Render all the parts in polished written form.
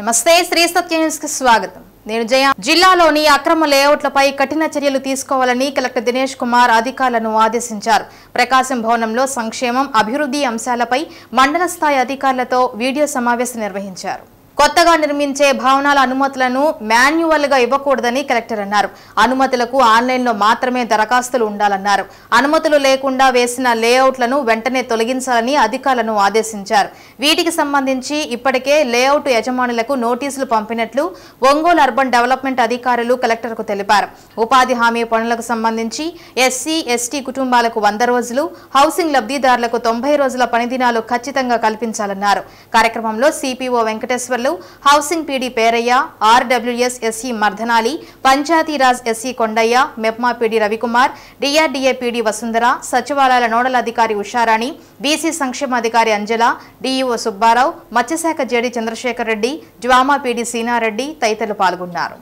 నమస్తే శ్రీ సత్య న్యూస్ కి స్వాగతం. నేను జయ. జిల్లాలోని అక్రమ లేఅవుట్లపై కఠిన చర్యలు తీసుకోవాలని కలెక్టర్ దినేష్ కుమార్ అధికారులను ఆదేశించారు. ప్రకాశం భవనంలో సంక్షేమం, అభివృద్ధి అంశాలపై మండల స్థాయి అధికారులతో వీడియో సమావేశం నిర్వహించారు. కొత్తగా నిర్మించే భవనాల అనుమతులను మాన్యువల్ గా ఇవ్వకూడదని కలెక్టర్ అన్నారు. అనుమతులకు ఆన్లైన్లో మాత్రమే దరఖాస్తులు ఉండాలన్నారు. అనుమతులు లేకుండా వేసిన లేఅవుట్లను వెంటనే తొలగించాలని అధికారులను ఆదేశించారు. వీటికి సంబంధించి ఇప్పటికే లేఅవుట్ యజమానులకు నోటీసులు పంపినట్లు ఒంగోలు అర్బన్ డెవలప్మెంట్ అధికారులు కలెక్టర్కు తెలిపారు. ఉపాధి హామీ పనులకు సంబంధించి ఎస్సీ, ఎస్టీ కుటుంబాలకు 100 రోజులు, హౌసింగ్ లబ్ధిదారులకు 90 రోజుల పనిదినాలు ఖచ్చితంగా కల్పించాలన్నారు. కార్యక్రమంలో CPO Venkateswarlu, housing PD Peraiah, RWS SC Mardanali, Panchayati Raj SC Kondaiah, MEPMA PD Ravikumar, DRDA PD Vasundhara, సచివాలయాల నోడల్ అధికారి ఉషారాణి, బీసీ సంక్షేమాధికారి అంజల, డిఈఓ సుబ్బారావు, మత్స్యశాఖ జేడీ చంద్రశేఖర్ రెడ్డి, జ్వామా పీడీ సీనారెడ్డి తదితరులు పాల్గొన్నారు.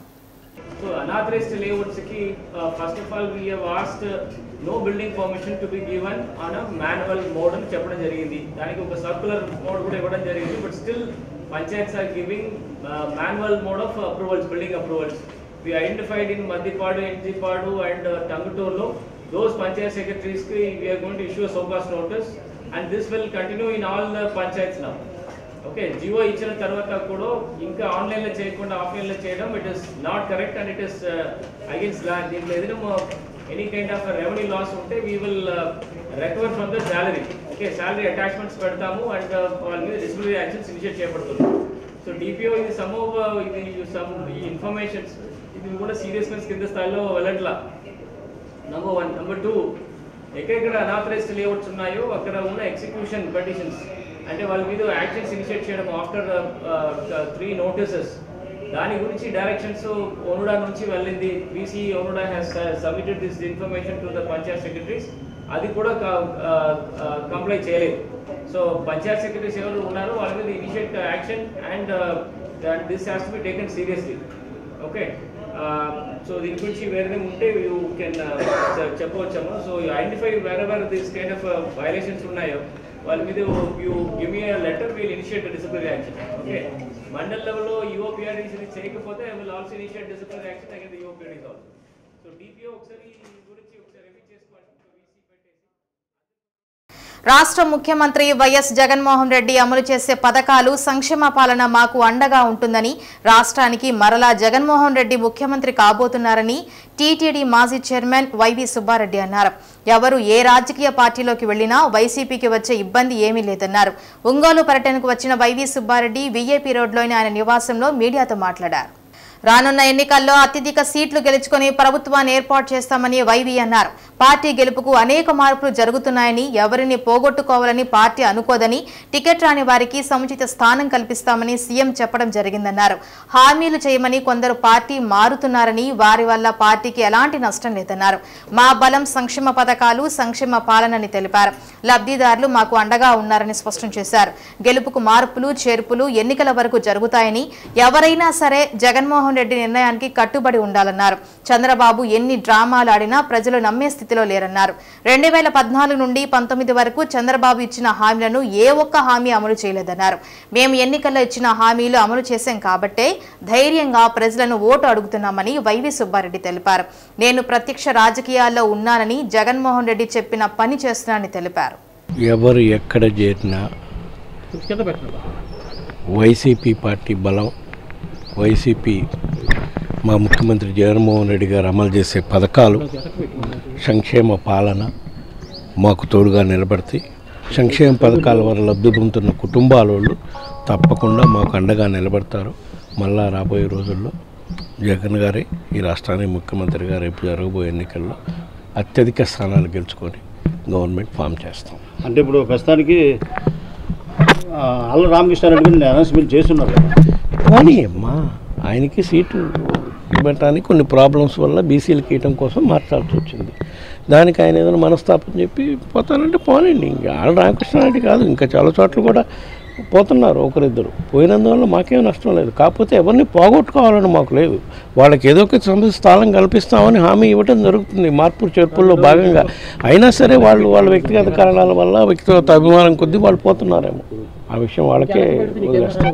No building permission to be given on a manual mode అని చెప్పడం జరిగింది. దానికి ఒక సర్క్యులర్ మోడ్ కూడా ఇవ్వడం జరిగింది. But still panchayats are giving manual mode of approvals, building approvals. We identified in Madipadu, Enjipadu and Tanguturu, those panchayat secretaries ki we are going to issue a so-called notice, and this will continue in all the panchayats now. Okay, జియో ఇచ్చిన తర్వాత కూడా ఇంకా online లో చేయకుండా offline లో చేయడం it is not correct and it is against law. దీంట్లో ఏదైనా any kind of revenue loss ఉంటే we will recover from the salary. Okay, salary attachments పెడతాము అండ్ వాళ్ళ మీద డిసిప్లినరీ యాక్షన్స్ ఇనిషియేట్ చేయబడుతుంది. సో డిపిఓ ఇది సమ్ ఈ ఇన్ఫర్మేషన్స్ ఇది కూడా సీరియస్నెస్ కింద స్థాయిలో వెళ్ళట్లా. నెంబర్ 1. నెంబర్ 2, ఎక్కడెక్కడ అనాథరైజ్డ్ లేఅవుట్స్ ఉన్నాయో అక్కడ ఉన్న ఎగ్జిక్యూషన్ కండిషన్స్ అంటే వాళ్ళ మీద యాక్షన్స్ ఇనిషియేట్ చేయడం ఆఫ్టర్ 3 నోటీసెస్. దాని గురించి డైరెక్షన్స్ ఓనుడా నుంచి వెళ్ళింది. బీసీ ఓనుడా has submitted this information to the panchayat secretaries. అది కూడా కంప్లై చేయలేదు. సో పంచాయత్ సెక్రటరీస్ ఎవరు ఉన్నారో వాళ్ళ మీద initiate action and this has to be taken seriously. Okay, so దీని గురించి వేరే ఉంటే యూ కెన్ చెప్పవచ్చాము. So you identify wherever this kind of violations ఉన్నాయో వాళ్ళ మీద you give me letter, will initiate disciplinary action. Okay, mandal లెవెల్లో యూఓపీఆర్డీస్ చేయకపోతే I will also initiate disciplinary action against the EOPRDs also. So DPO ఒకసారి గురించి ఒకసారి review చేసుకోవాలి. రాష్ట్ర ముఖ్యమంత్రి వైఎస్ జగన్మోహన్ రెడ్డి అమలు చేసే పథకాలు, సంక్షేమ పాలన మాకు అండగా ఉంటుందని, రాష్ట్రానికి మరలా జగన్మోహన్ రెడ్డి ముఖ్యమంత్రి కాబోతున్నారని టీటీడీ మాజీ చైర్మన్ వైవి సుబ్బారెడ్డి అన్నారు. ఎవరు ఏ రాజకీయ పార్టీలోకి వెళ్లినా వైసీపీకి వచ్చే ఇబ్బంది ఏమీ లేదన్నారు. ఒంగోలు పర్యటనకు వచ్చిన వైవి సుబ్బారెడ్డి వీఐపీ రోడ్లోని ఆయన నివాసంలో మీడియాతో మాట్లాడారు. రానున్న ఎన్నికల్లో అత్యధిక సీట్లు గెలుచుకుని ప్రభుత్వాన్ని ఏర్పాటు చేస్తామని వైవి అన్నారు. పార్టీ గెలుపుకు అనేక మార్పులు జరుగుతున్నాయని, ఎవరిని పోగొట్టుకోవాలని పార్టీ అనుకోదని, టికెట్ రాని వారికి సముచిత స్థానం కల్పిస్తామని సీఎం చెప్పడం జరిగిందన్నారు. హామీలు చేయమని కొందరు పార్టీ మారుతున్నారని, వారి వల్ల పార్టీకి ఎలాంటి నష్టం లేదన్నారు. మా బలం సంక్షేమ పథకాలు, సంక్షేమ పాలనని తెలిపారు. లబ్ధిదారులు మాకు అండగా ఉన్నారని స్పష్టం చేశారు. గెలుపుకు మార్పులు చేర్పులు ఎన్నికల వరకు జరుగుతాయని, ఎవరైనా సరే జగన్మోహన్ రెడ్డి నిర్ణయానికి కట్టుబడి ఉండాలన్నారు. చంద్రబాబు ఎన్ని డ్రామాలు ఆడినా ప్రజలు నమ్మే స్థితిలో లేరన్నారు. 2014 నుండి 19 వరకు చంద్రబాబు ఇచ్చిన హామీలను ఏ ఒక్క హామీ అమలు చేయలేదన్నారు. మేము ఎన్నికల్లో ఇచ్చిన హామీలు అమలు చేశాం కాబట్టే ధైర్యంగా ప్రజలను ఓటు అడుగుతున్నామని వైవి సుబ్బారెడ్డి తెలిపారు. నేను ప్రత్యక్ష రాజకీయాల్లో ఉన్నానని, జగన్మోహన్ రెడ్డి చెప్పిన పని చేస్తున్నానని తెలిపారు. ఎవరు ఎక్కడ చేరినా వైసీపీ పార్టీ బలం, వైసీపీ మా ముఖ్యమంత్రి జగన్మోహన్ రెడ్డి గారు అమలు చేసే పథకాలు, సంక్షేమ పాలన మాకు తోడుగా నిలబడతాయి. సంక్షేమ పథకాల వల్ల లబ్ధి పొందుతున్న కుటుంబాల వాళ్ళు తప్పకుండా మాకు అండగా నిలబడతారు. మళ్ళా రాబోయే రోజుల్లో జగన్ గారే ఈ రాష్ట్రానికి ముఖ్యమంత్రి గారు రేపు జరగబోయే ఎన్నికల్లో అత్యధిక స్థానాలు గెలుచుకొని గవర్నమెంట్ ఫామ్ చేస్తాం. అంటే ఇప్పుడు ప్రస్తుతానికి ఆళ్ళ రామకృష్ణారెడ్డి అనౌన్స్మెంట్ చేస్తున్నారు. కానీ అమ్మా ఆయనకి సీటు ఇవ్వటానికి కొన్ని ప్రాబ్లమ్స్ వల్ల బీసీలకు ఇవ్వటం కోసం మార్చాల్సి వచ్చింది. దానికి ఆయన ఏదైనా మనస్తాపం చెప్పి పోతానంటే పోనండి. ఇంకా ఆళ్ళ రామకృష్ణారెడ్డి కాదు, ఇంకా చాలా చోట్ల కూడా పోతున్నారు ఒకరిద్దరు. పోయినందువల్ల మాకేం నష్టం లేదు. కాకపోతే ఎవరిని పోగొట్టుకోవాలని మాకు లేదు. వాళ్ళకి ఏదో ఒక స్థానం కల్పిస్తామని హామీ ఇవ్వడం జరుగుతుంది మార్పు చేర్పుల్లో భాగంగా. అయినా సరే వాళ్ళ వ్యక్తిగత కారణాల వల్ల వ్యక్తిగత అభిమానం కొద్దీ వాళ్ళు పోతున్నారేమో. ఆ విషయం వాళ్ళకే వదిలేస్తాం.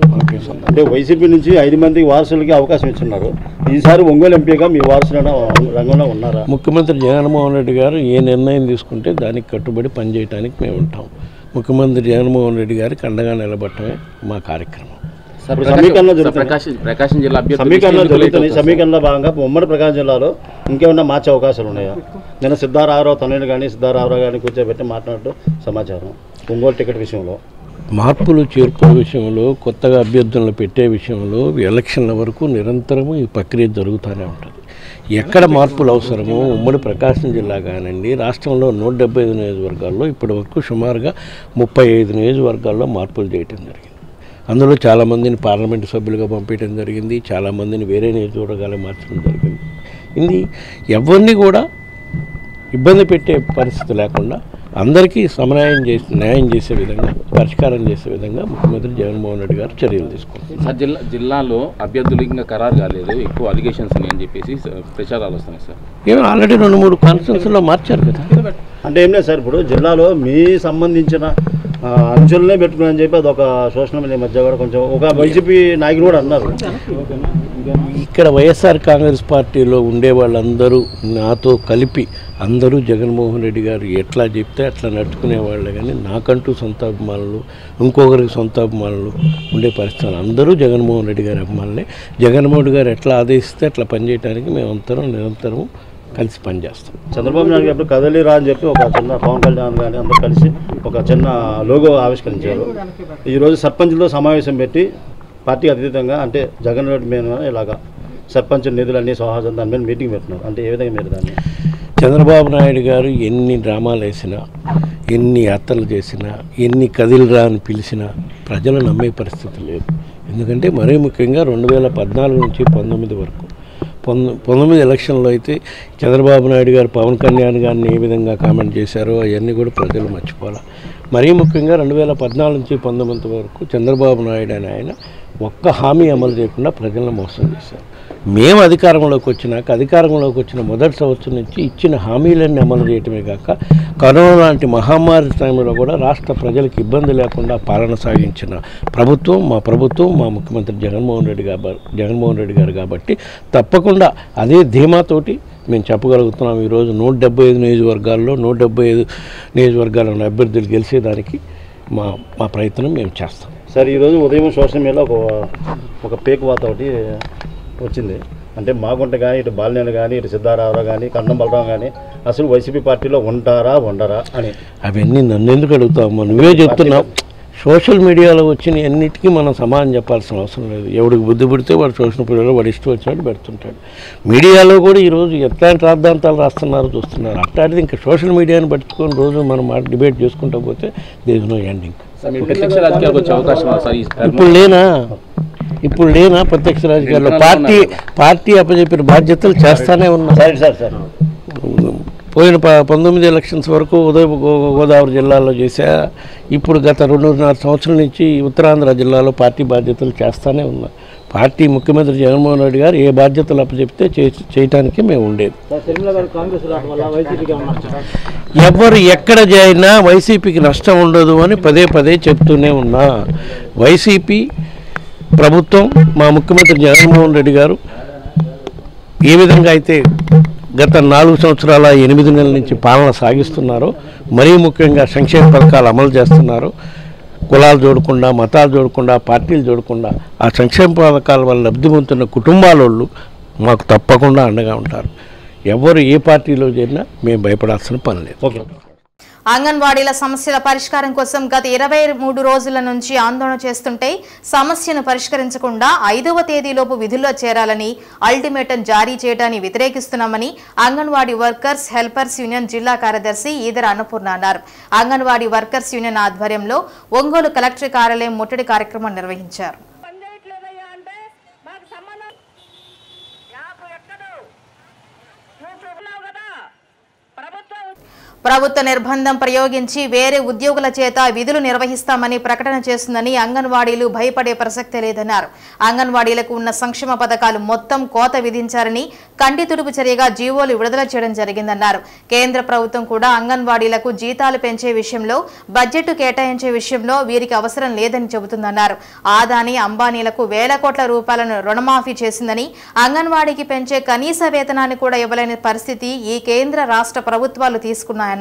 అంటే వైసీపీ నుంచి 5 మంది వారసులకి అవకాశం ఇస్తున్నారు. ఈసారి ఒంగోలు ఎంపీగా మీ వారసులు రంగంలో ఉన్నారా? ముఖ్యమంత్రి జగన్మోహన్ రెడ్డి గారు ఏ నిర్ణయం తీసుకుంటే దానికి కట్టుబడి పనిచేయడానికి మేము ఉంటాం. ముఖ్యమంత్రి జగన్మోహన్ రెడ్డి గారికి అండగా నిలబడటమే మా కార్యక్రమం. ప్రకాశం జిల్లా సమీకరణలో భాగంగా ఉమ్మడి ప్రకాశం జిల్లాలో ఇంకేమన్నా మార్చే అవకాశాలు ఉన్నాయా? నిన్న సిద్ధారామరావు తనయుడు కానీ సిద్ధారామరావు గారిని కూర్చోబెట్టి మాట్లాడుతూ సమాచారం ఒంగోలు టికెట్ విషయంలో మార్పులు చేర్పుల విషయంలో కొత్తగా అభ్యర్థులను పెట్టే విషయంలో ఎలక్షన్ల వరకు నిరంతరము ఈ ప్రక్రియ జరుగుతూనే ఉంటుంది. ఎక్కడ మార్పులు అవసరమో ఉమ్మడి ప్రకాశం జిల్లా కానివ్వండి, రాష్ట్రంలో 175 నియోజకవర్గాల్లో ఇప్పటి వరకు సుమారుగా 35 నియోజకవర్గాల్లో మార్పులు చేయటం జరిగింది. అందులో చాలామందిని పార్లమెంటు సభ్యులుగా పంపించడం జరిగింది, చాలామందిని వేరే నియోజకవర్గాలు మార్చడం జరిగింది. ఇది ఎవరిని కూడా ఇబ్బంది పెట్టే పరిస్థితి లేకుండా అందరికీ న్యాయం చేసే విధంగా, పరిష్కారం చేసే విధంగా ముఖ్యమంత్రి జగన్మోహన్ రెడ్డి గారు చర్యలు తీసుకుంటారు. సార్ జిల్లాలో అభ్యర్థులు ఇంకా ఖరారు కాలేదు, ఎక్కువ అలిగేషన్స్ అని చెప్పేసి ప్రచారాలు వస్తున్నాయి సార్. ఏమో ఆల్రెడీ 2-3 కాన్స్టిట్యూన్సీలో మార్చారు కదా. అంటే ఏం లేదు సార్, ఇప్పుడు జిల్లాలో మీ సంబంధించిన అంచులనే పెట్టుకుని చెప్పి అదొక సోషల్ మీడియా మధ్య కూడా కొంచెం ఒక వైసీపీ నాయకులు కూడా అన్నారు. ఇక్కడ వైఎస్ఆర్ కాంగ్రెస్ పార్టీలో ఉండే వాళ్ళందరూ నాతో కలిపి అందరూ జగన్మోహన్ రెడ్డి గారు ఎట్లా చెప్తే అట్లా నడుచుకునేవాళ్ళే. కానీ నాకంటూ సొంత అభిమానులు, ఇంకొకరికి సొంత అభిమానులు ఉండే పరిస్థితులు అందరూ జగన్మోహన్ రెడ్డి గారి అభిమానులే. జగన్మోహన్ రెడ్డి గారు ఎట్లా ఆదేశిస్తే అట్లా పనిచేయడానికి మేమంతరం నిరంతరం కలిసి పనిచేస్తాం. చంద్రబాబు నాయుడు గారు కదలిరా అని చెప్పి ఒక చిన్న పవన్ కళ్యాణ్ కానీ అందరూ కలిసి ఒక చిన్న లోగో ఆవిష్కరించారు. ఈరోజు సర్పంచ్లో సమావేశం పెట్టి పార్టీ అతీతంగా అంటే జగన్ రెడ్డి మీద ఇలాగా సర్పంచ్ నిధులన్నీ సహాజం దాని మీద మీటింగ్ పెట్టినారు. అంటే ఏ విధంగా మీరు దాన్ని? చంద్రబాబు నాయుడు గారు ఎన్ని డ్రామాలు వేసినా, ఎన్ని యాత్రలు చేసినా, ఎన్ని కదిలిరా అని పిలిచినా ప్రజలు నమ్మే పరిస్థితి లేదు. ఎందుకంటే మరీ ముఖ్యంగా 2014 నుంచి 19 వరకు 19 ఎలక్షన్లో అయితే చంద్రబాబు నాయుడు గారు పవన్ కళ్యాణ్ గారిని ఏ విధంగా కామెంట్ చేశారో అవన్నీ కూడా ప్రజలు మర్చిపోవాలి. మరీ ముఖ్యంగా 2014 నుంచి 19 వరకు చంద్రబాబు నాయుడు అని ఆయన ఒక్క హామీ అమలు చేయకుండా ప్రజలను మోసం చేశారు. మేము అధికారంలోకి వచ్చిన మొదటి సంవత్సరం నుంచి ఇచ్చిన హామీలన్నీ అమలు చేయటమే కాక కరోనా లాంటి మహమ్మారి టైంలో కూడా రాష్ట్ర ప్రజలకు ఇబ్బంది లేకుండా పాలన సాగించిన ప్రభుత్వం మా ముఖ్యమంత్రి జగన్మోహన్ రెడ్డి గారు కాబట్టి తప్పకుండా అదే ధీమాతోటి మేము చెప్పగలుగుతున్నాం. ఈరోజు 175 నియోజకవర్గాలను అభ్యర్థులు గెలిచేదానికి మా ప్రయత్నం మేము చేస్తాం. సార్ ఈరోజు ఉదయం సోషల్ మీడియాలో ఒక పేక్ వాత ఒకటి వచ్చింది. అంటే మాగుంట కానీ ఇటు బాలినేని కానీ ఇటు సిద్ధారామరావు కానీ కన్నం బలరాం కానీ అసలు వైసీపీ పార్టీలో ఉండరా అని. అవన్నీ నన్ను ఎందుకు అడుగుతాము? నువ్వే చెప్తున్నావు. సోషల్ మీడియాలో వచ్చిన అన్నిటికీ మనం సమాధానం చెప్పాల్సిన అవసరం లేదు. ఎవడికి బుద్ధి పుడితే వాడు సోషల్ మీడియాలో వాడు ఇష్టం వచ్చినట్టు పెడుతుంటాడు. మీడియాలో కూడా ఈరోజు ఎట్లాంటి రాద్ధాంతాలు రాస్తున్నారో చూస్తున్నారు. అట్లాంటిది ఇంకా సోషల్ మీడియాని పట్టుకొని రోజు మనం డిబేట్ చేసుకుంటూ పోతే దేర్ ఇస్ నో ఎండింగ్. ఇప్పుడు లేనా ప్రత్యక్ష రాజకీయాల్లో పార్టీ అప్పచెప్పిన బాధ్యతలు చేస్తానే ఉన్నా. పోయిన 19 ఎలక్షన్స్ వరకు ఉదయ గోదావరి జిల్లాలో చేశా. ఇప్పుడు గత 2.5 సంవత్సరాల నుంచి ఉత్తరాంధ్ర జిల్లాలో పార్టీ బాధ్యతలు చేస్తానే ఉన్నా. పార్టీ ముఖ్యమంత్రి జగన్మోహన్ రెడ్డి గారు ఏ బాధ్యతలు అప్పచెప్తే చేయటానికి మేము ఉండేది. ఎవరు ఎక్కడ చేరినా వైసీపీకి నష్టం ఉండదు అని పదే చెప్తూనే ఉన్నా. వైసీపీ ప్రభుత్వం మా ముఖ్యమంత్రి జగన్మోహన్ రెడ్డి గారు ఏ విధంగా అయితే గత 4 సంవత్సరాల 8 నెలల నుంచి పాలన సాగిస్తున్నారో, మరీ ముఖ్యంగా సంక్షేమ పథకాలు అమలు చేస్తున్నారు. కులాలు చూడకుండా, మతాలు చూడకుండా, పార్టీలు చూడకుండా ఆ సంక్షేమ పథకాల వల్ల లబ్ధి పొందుతున్న కుటుంబాలోళ్ళు మాకు తప్పకుండా అండగా ఉంటారు. ఎవరు ఏ పార్టీలో చేరినా మేము భయపడాల్సిన పని లేదు. ఓకే. అంగన్వాడీల సమస్యల పరిష్కారం కోసం గత 23 రోజుల నుంచి ఆందోళన చేస్తుంటే సమస్యను పరిష్కరించకుండా 5వ తేదీలోపు విధుల్లో చేరాలని అల్టిమేటం జారీ చేయడాన్ని వ్యతిరేకిస్తున్నామని అంగన్వాడీ వర్కర్స్ హెల్పర్స్ యూనియన్ జిల్లా కార్యదర్శి ఈదర అన్నపూర్ణ అన్నారు. అంగన్వాడీ వర్కర్స్ యూనియన్ ఆధ్వర్యంలో ఒంగోలు కలెక్టర్ కార్యాలయం ముట్టడి కార్యక్రమం నిర్వహించారు. ప్రభుత్వ నిర్బంధం ప్రయోగించి వేరే ఉద్యోగుల చేత విధులు నిర్వహిస్తామని ప్రకటన చేస్తుందని అంగన్వాడీలు భయపడే ప్రసక్తే లేదన్నారు. అంగన్వాడీలకు ఉన్న సంక్షేమ పథకాలు మొత్తం కోత విధించారని కంటి తుడుపు చర్యగా జీవోలు విడుదల చేయడం జరిగిందన్నారు. కేంద్ర ప్రభుత్వం కూడా అంగన్వాడీలకు జీతాలు పెంచే విషయంలో, బడ్జెట్ కేటాయించే విషయంలో వీరికి అవసరం లేదని చెబుతుందన్నారు. ఆదాని అంబానీలకు వేల కోట్ల రూపాయలను రుణమాఫీ చేసిందని, అంగన్వాడీకి పెంచే కనీస వేతనాన్ని కూడా ఇవ్వలేని పరిస్థితి ఈ కేంద్ర రాష్ట్ర ప్రభుత్వాలు తీసుకున్నాయన్నారు.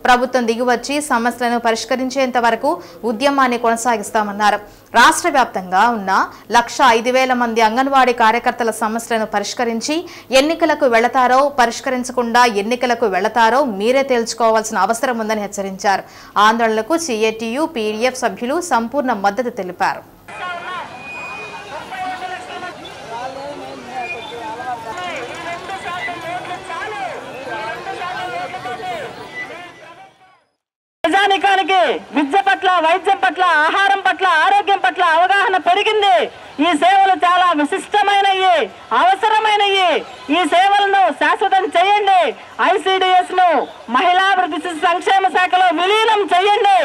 ప్రభుత్వం దిగివచ్చి సమస్యలను పరిష్కరించేంత వరకు ఉద్యమాన్ని కొనసాగిస్తామన్నారు. రాష్ట్ర వ్యాప్తంగా ఉన్న 1,05,000 మంది అంగన్వాడీ కార్యకర్తల సమస్యలను పరిష్కరించి ఎన్నికలకు వెళతారో, పరిష్కరించకుండా ఎన్నికలకు వెళతారో మీరే తేల్చుకోవాల్సిన అవసరం ఉందని హెచ్చరించారు. ఆందోళనకు సిఐటియు, పీడీఎఫ్ సభ్యులు సంపూర్ణ మద్దతు తెలిపారు. ప్రజానికానికి విద్య పట్ల, వైద్యం పట్ల, ఆహారం పట్ల, ఆరోగ్యం పట్ల అవగాహన పెరిగింది. ఈ సేవలు చాలా విశిష్టమైనవి, అవసరమైనవి. ఈ సేవలను శాశ్వతం చేయండి. ICDS ను మహిళాభివృద్ధి శిశు సంక్షేమ శాఖలో విలీనం చేయండి.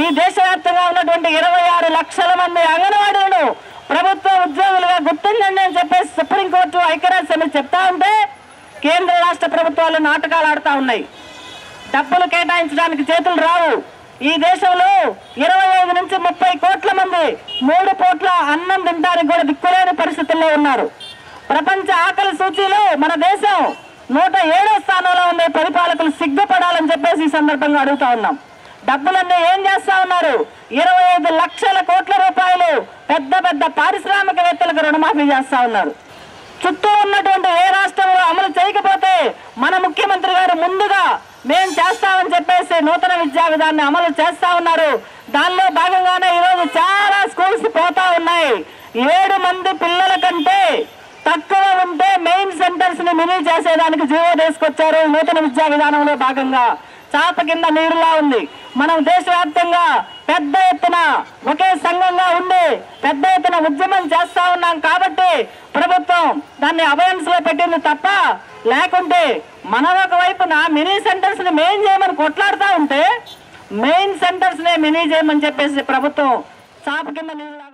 ఈ దేశవ్యాప్తంగా ఉన్నటువంటి 26 లక్షల మంది అంగన్వాడీలను ప్రభుత్వ ఉద్యోగులుగా గుర్తించండి అని చెప్పేసి సుప్రీంకోర్టు, ఐక్యరాజ్య సమితి చెప్తా ఉంటే కేంద్ర రాష్ట్ర ప్రభుత్వాలు నాటకాలు ఆడుతూ ఉన్నాయి. డబ్బులు కేటాయించడానికి చేతులు రావు. ఈ దేశంలో 25 నుంచి 30 కోట్ల మంది 3 పూట్ల అన్నం తినడానికి కూడా దిక్కులేని పరిస్థితుల్లో ఉన్నారు. ప్రపంచ ఆకలి సూచీలో మన దేశం 107వ స్థానంలో ఉండే పరిపాలకులు సిగ్గుపడాలని చెప్పేసి ఈ సందర్భంగా అడుగుతా ఉన్నాం. డబ్బులన్నీ ఏం చేస్తా ఉన్నారు? 25 లక్షల కోట్ల రూపాయలు పెద్ద పెద్ద పారిశ్రామికవేత్తలకు రుణమాఫీ చేస్తా ఉన్నారు. చుట్టూ ఉన్నటువంటి ఏ రాష్ట్రంలో అమలు చేయకపోతే మన ముఖ్యమంత్రి గారు ముందుగా మేం చేస్తామని చెప్పేసి నూతన విద్యా విధానాన్ని అమలు చేస్తా ఉన్నారు. దానిలో భాగంగానే ఈరోజు చాలా స్కూల్స్ పోతా ఉన్నాయి. 7 మంది పిల్లల కంటే తక్కువ ఉంటే మెయిన్ సెంటర్స్ ని మినీ చేసేదానికి జీవో తీసుకొచ్చారు. నూతన విద్యా విధానంలో భాగంగా చాప కింద నీరులా ఉంది. మనం దేశవ్యాప్తంగా పెద్ద ఎత్తున ఒకే సంఘంగా ఉండి పెద్ద ఎత్తున ఉద్యమం చేస్తా ఉన్నాం కాబట్టి ప్రభుత్వం దాన్ని అబయన్స్ లో పెట్టింది తప్ప, లేకుంటే మనం ఒకవైపున మినీ సెంటర్స్ ని మెయిన్ చేయమని కొట్లాడుతూ ఉంటే మెయిన్ సెంటర్స్ నే మినీ చేయమని చెప్పేసి ప్రభుత్వం చాప కింద నీరులాగా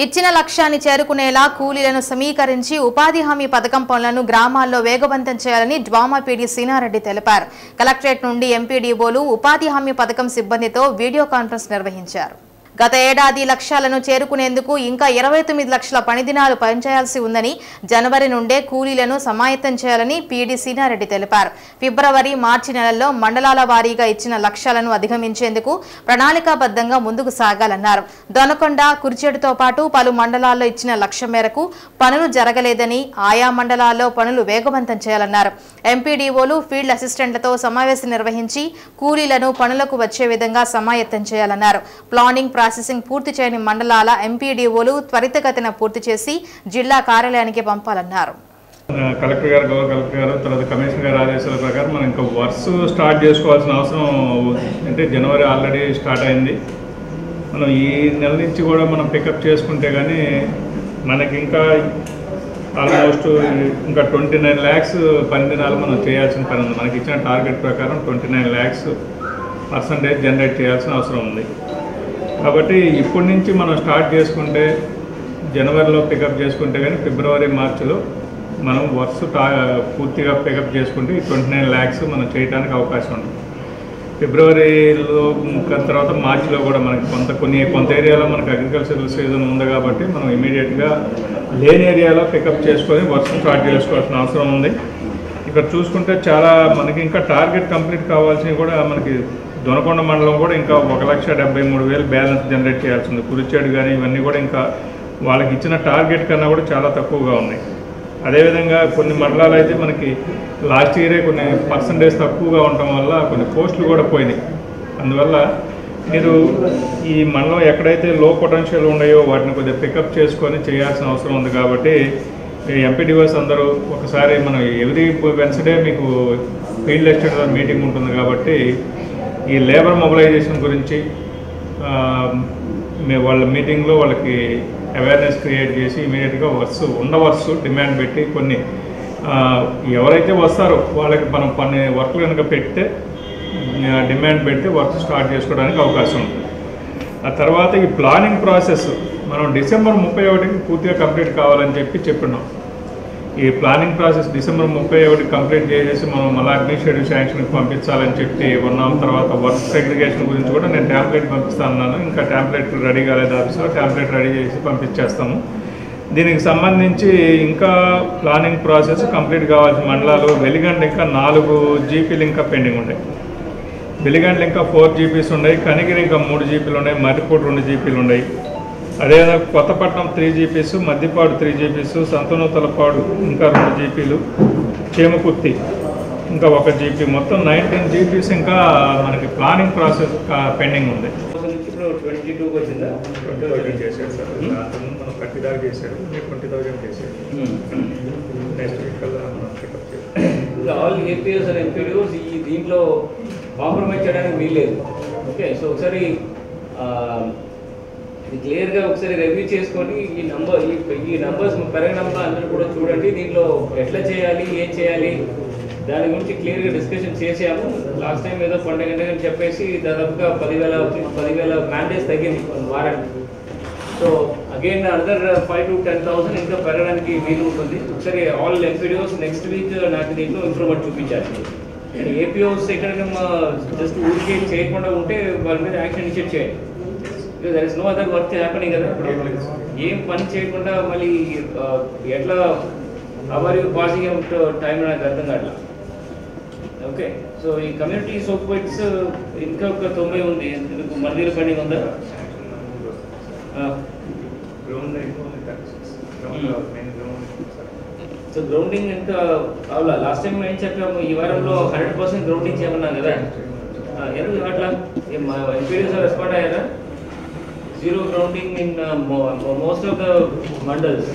ఇచ్చిన లక్ష్యాన్ని చేరుకునేలా కూలీలను సమీకరించి ఉపాధి హామీ పథకం పనులను గ్రామాల్లో వేగవంతం చేయాలని డ్వామా పీడీ సీనారెడ్డి తెలిపారు. కలెక్టరేట్ నుండి ఎంపీడీఓలు ఉపాధి హామీ పథకం సిబ్బందితో వీడియో కాన్ఫరెన్స్ నిర్వహించారు. గత ఏడాది లక్ష్యాలను చేరుకునేందుకు ఇంకా 29 లక్షల పని దినాలు పనిచేయాల్సి ఉందని, జనవరి నుండే కూలీలను సమాయత్తం చేయాలని పీడీ సీనారెడ్డి తెలిపారు. ఫిబ్రవరి, మార్చి నెలల్లో మండలాల వారీగా ఇచ్చిన లక్ష్యాలను అధిగమించేందుకు ప్రణాళికాబద్ధంగా ముందుకు సాగాలన్నారు. దొనకొండ, కుర్చేడుతో పాటు పలు మండలాల్లో ఇచ్చిన లక్ష్యం మేరకు పనులు జరగలేదని, ఆయా మండలాల్లో పనులు వేగవంతం చేయాలన్నారు. ఎంపీడీఓలు, ఫీల్డ్ అసిస్టెంట్లతో సమావేశం నిర్వహించి కూలీలను పనులకు వచ్చే విధంగా సమాయత్తం చేయాలన్నారు. ప్లానింగ్, ప్రాసెసింగ్ పూర్తి చేయని మండలాల ఎంపీడీఓలు త్వరితగతిన పూర్తి చేసి జిల్లా కార్యాలయానికి పంపాలన్నారు. కలెక్టర్ గారు, గౌరవ కలెక్టర్ గారు, తర్వాత కమిషనర్ గారి ఆదేశాల ప్రకారం మనం ఇంకా వర్క్స్ స్టార్ట్ చేసుకోవాల్సిన అవసరం, అంటే జనవరి ఆల్రెడీ స్టార్ట్ అయింది. మనం ఈ నెల నుంచి కూడా మనం పికప్ చేసుకుంటే కానీ మనకి ఇంకా ఆల్మోస్ట్ ఇంకా 29 lakhs పని దినాలు మనం చేయాల్సిన పని ఉంది. మనకి ఇచ్చిన టార్గెట్ ప్రకారం 29 lakhs % జనరేట్ చేయాల్సిన అవసరం ఉంది. కాబట్టి ఇప్పటి నుంచి మనం స్టార్ట్ చేసుకుంటే, జనవరిలో పికప్ చేసుకుంటే కానీ ఫిబ్రవరి, మార్చిలో మనం వర్క్స్ పూర్తిగా పికప్ చేసుకుంటే 29 lakhs మనం చేయడానికి అవకాశం ఉంటుంది. ఫిబ్రవరిలో తర్వాత మార్చిలో కూడా మనకి కొంత ఏరియాలో మనకి అగ్రికల్చరల్ సీజన్ ఉంది కాబట్టి మనం ఇమీడియట్గా లేని ఏరియాలో పికప్ చేసుకొని వర్క్ స్టార్ట్ చేసుకోవాల్సిన అవసరం ఉంది. ఇక్కడ చూసుకుంటే చాలా మనకి ఇంకా టార్గెట్ కంప్లీట్ కావాల్సినవి కూడా మనకి దొనకొండ మండలం కూడా ఇంకా 1,73,000 బ్యాలెన్స్ జనరేట్ చేయాల్సి ఉంది. కురిచేడు కానీ ఇవన్నీ కూడా ఇంకా వాళ్ళకి ఇచ్చిన టార్గెట్ కన్నా కూడా చాలా తక్కువగా ఉన్నాయి. అదేవిధంగా కొన్ని మండలాలు అయితే మనకి లాస్ట్ ఇయరే కొన్ని % తక్కువగా ఉండటం వల్ల కొన్ని పోస్టులు కూడా పోయినాయి. అందువల్ల మీరు ఈ మండలం ఎక్కడైతే లో పొటెన్షియల్ ఉన్నాయో వాటిని కొద్దిగా పికప్ చేసుకొని చేయాల్సిన అవసరం ఉంది. కాబట్టి ఎంపీడీఓస్ అందరూ ఒకసారి మనం ఎవ్రీ వెన్స్డే మీకు ఫీల్డ్ అసిస్టెంట్ మీటింగ్ ఉంటుంది కాబట్టి ఈ లేబర్ మొబిలైజేషన్ గురించి వాళ్ళ మీటింగ్లో వాళ్ళకి అవేర్నెస్ క్రియేట్ చేసి ఇమీడియట్గా వర్క్స్ డిమాండ్ పెట్టి కొన్ని ఎవరైతే వస్తారో వాళ్ళకి మనం వర్క్లు కనుక పెడితే డిమాండ్ పెడితే వర్క్ స్టార్ట్ చేసుకోవడానికి అవకాశం ఉంటుంది. ఆ తర్వాత ఈ ప్లానింగ్ ప్రాసెస్ మనం డిసెంబర్ 31కి పూర్తిగా కంప్లీట్ కావాలని చెప్పినాం. ఈ ప్లానింగ్ ప్రాసెస్ డిసెంబర్ 31 కంప్లీట్ చేసేసి మనం మళ్ళీ అడ్మినిస్ట్రేటివ్ శాంక్షన్కి పంపించాలని చెప్పి ఉన్నాం. తర్వాత వర్క్ సెగ్రిగేషన్ గురించి కూడా నేను ట్యాంప్లెట్ పంపిస్తాను. ఇంకా ట్యాంప్లెట్ రెడీ కాలేదు ఆఫీస్లో, ట్యాంప్లెట్ రెడీ చేసి పంపించేస్తాము. దీనికి సంబంధించి ఇంకా ప్లానింగ్ ప్రాసెస్ కంప్లీట్ కావాల్సిన మండలాలు వెలిగండ్ల ఇంకా 4 జీపీలు ఇంకా పెండింగ్ ఉన్నాయి. వెలిగండ్ల ఇంకా 4 జీపీస్ ఉన్నాయి, కనిగిరి ఇంకా 3 జీపీలు ఉన్నాయి, మర్రిపూడి 2 జీపీలు ఉన్నాయి. అదేవిధంగా కొత్తపట్నం 3 జీపీస్, మద్దిపాడు 3 జీపీస్, సంతనూతలపాడు ఇంకా 2 జీపీలు, చేమకుర్తి ఇంకా 1 జీపీ, మొత్తం 19 జీపీస్ ఇంకా మనకి ప్లానింగ్ ప్రాసెస్ పెండింగ్ ఉంది. 22కి వచ్చిందా? 20,000 చేశాడు సార్. మనం 30,000 చేశాడు, 20,000 చేశాడు. నెక్స్ట్ వీక్ కల్లా మనం పికప్ చేయాలి. ఆల్ ఏపీఎస్ అండ్ ఎంపీడీఓస్ ఈ దీంట్లో కాంప్రమైజ్ చేయడానికి వీల్లేదు. ఓకే, సో ఒకసారి ఇది క్లియర్గా ఒకసారి రివ్యూ చేసుకొని ఈ నంబర్స్ పెరగడంలో అందరూ కూడా చూడండి. దీంట్లో ఎట్లా చేయాలి, ఏం చేయాలి దాని గురించి క్లియర్గా డిస్కషన్ చేసాము. లాస్ట్ టైం ఏదో పండుగ అని చెప్పేసి దాదాపుగా 10,000 మ్యాండేట్స్ తగ్గింది వారానికి. సో అగైన్ అదర్ 5,000 to 10,000 ఇంకా పెరగడానికి వీలు ఉంటుంది. ఒకసారి ఆల్ ఎంపీడీఓస్ నెక్స్ట్ వీక్ నాకు దీంట్లో ఇంప్రూవ్మెంట్ చూపించాలి. అండ్ ఏపీఓస్ ఎక్కడ జస్ట్ ఊరికే చేయకుండా ఉంటే వాళ్ళ మీద యాక్షన్ ఇనిషియేట్ చేయాలి. There is no other work happening కదా. ఏం పని చేయకుండా మళ్ళీ ఎట్లా are you passing out time నాకు అర్థం కావట్లా. ఓకే, సో ఈ కమ్యూనిటీ సోప్ వైట్స్ ఇంకా ఒక 90 ఉంది. ఎందుకు మధ్యలో పెండింగ్ ఉందా? సో గ్రౌండింగ్ ఇంకా అవలా. లాస్ట్ టైం ఏం చెప్పాము, ఈ వారంలో 100% గ్రౌండింగ్ చేయమన్నాం కదా. ఎందుకు అట్లా ఎంపీడీస్ రెస్పాండ్ అయ్యారా? Zero grounding in most of the mandals.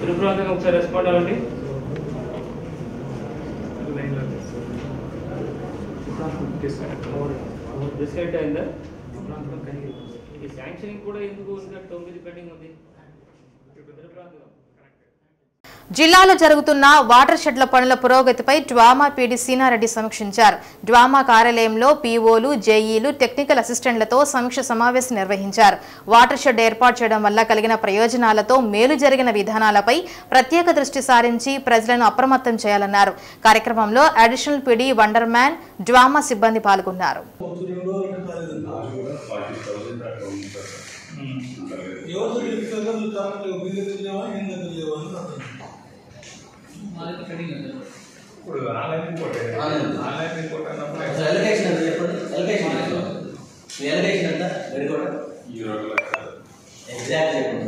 Tirupati ఒకసారి రెస్పాండ్ అవ్వండి. డిస్కనెక్ట్ అయిందా? ఈ శాంక్షనింగ్ కూడా ఎందుకు 9 పెండింగ్ ఉంది? జిల్లాలో జరుగుతున్న వాటర్ షెడ్ల పనుల పురోగతిపై డ్వామా పీడీ సీనారెడ్డి సమీక్షించారు. డ్వామా కార్యాలయంలో పీఓలు, జేఈలు, టెక్నికల్ అసిస్టెంట్లతో సమీక్ష సమావేశం నిర్వహించారు. వాటర్ షెడ్ ఏర్పాటు చేయడం వల్ల కలిగిన ప్రయోజనాలతో మేలు జరిగిన విధానాలపై ప్రత్యేక దృష్టి సారించి ప్రజలను అప్రమత్తం చేయాలన్నారు. కార్యక్రమంలో అడిషనల్ పీడీ వండర్ మ్యాన్, డ్వామా సిబ్బంది పాల్గొన్నారు. ఇప్పుడు ఆన్లైన్ రిపోర్ట్ అన్నప్పుడు ఎలక్షన్ ఎంత చెప్పండి. ఎలక్షన్ ఎంత పెట్టుకోవడం 20 లక్షలు ఎగ్జాక్ట్ చెప్పండి.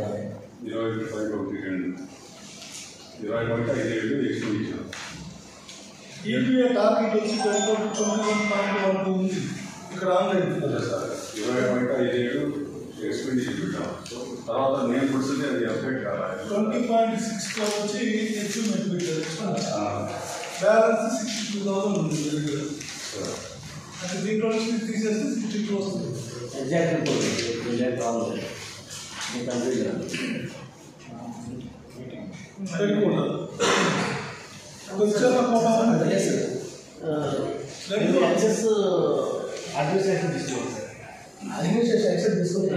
20 ఎక్స్టెండ్ ఇచ్చాం. ఈపీఏ టార్గెట్ వచ్చి 9.1 ఉంది. ఇక్కడ ఆన్లైన్ 20.57 ఎక్స్టెండ్ ఇచ్చాం. తర్వాత నేను పుడుతుంది అది అప్డేట్ కావాలి. 20.6 వచ్చి అచీవ్మెంట్ పెట్టారు. బ్యాలెన్స్ 62,000 ఉంది. అంటే దీంట్లో తీసేస్తే 62 వస్తుంది. ఎగ్జాక్ట్ అడ్మినిస్ట్రేషన్ తీసుకోవాలి. అడ్మినిస్ట్రేషన్ యాక్సెప్ట్ తీసుకుంటే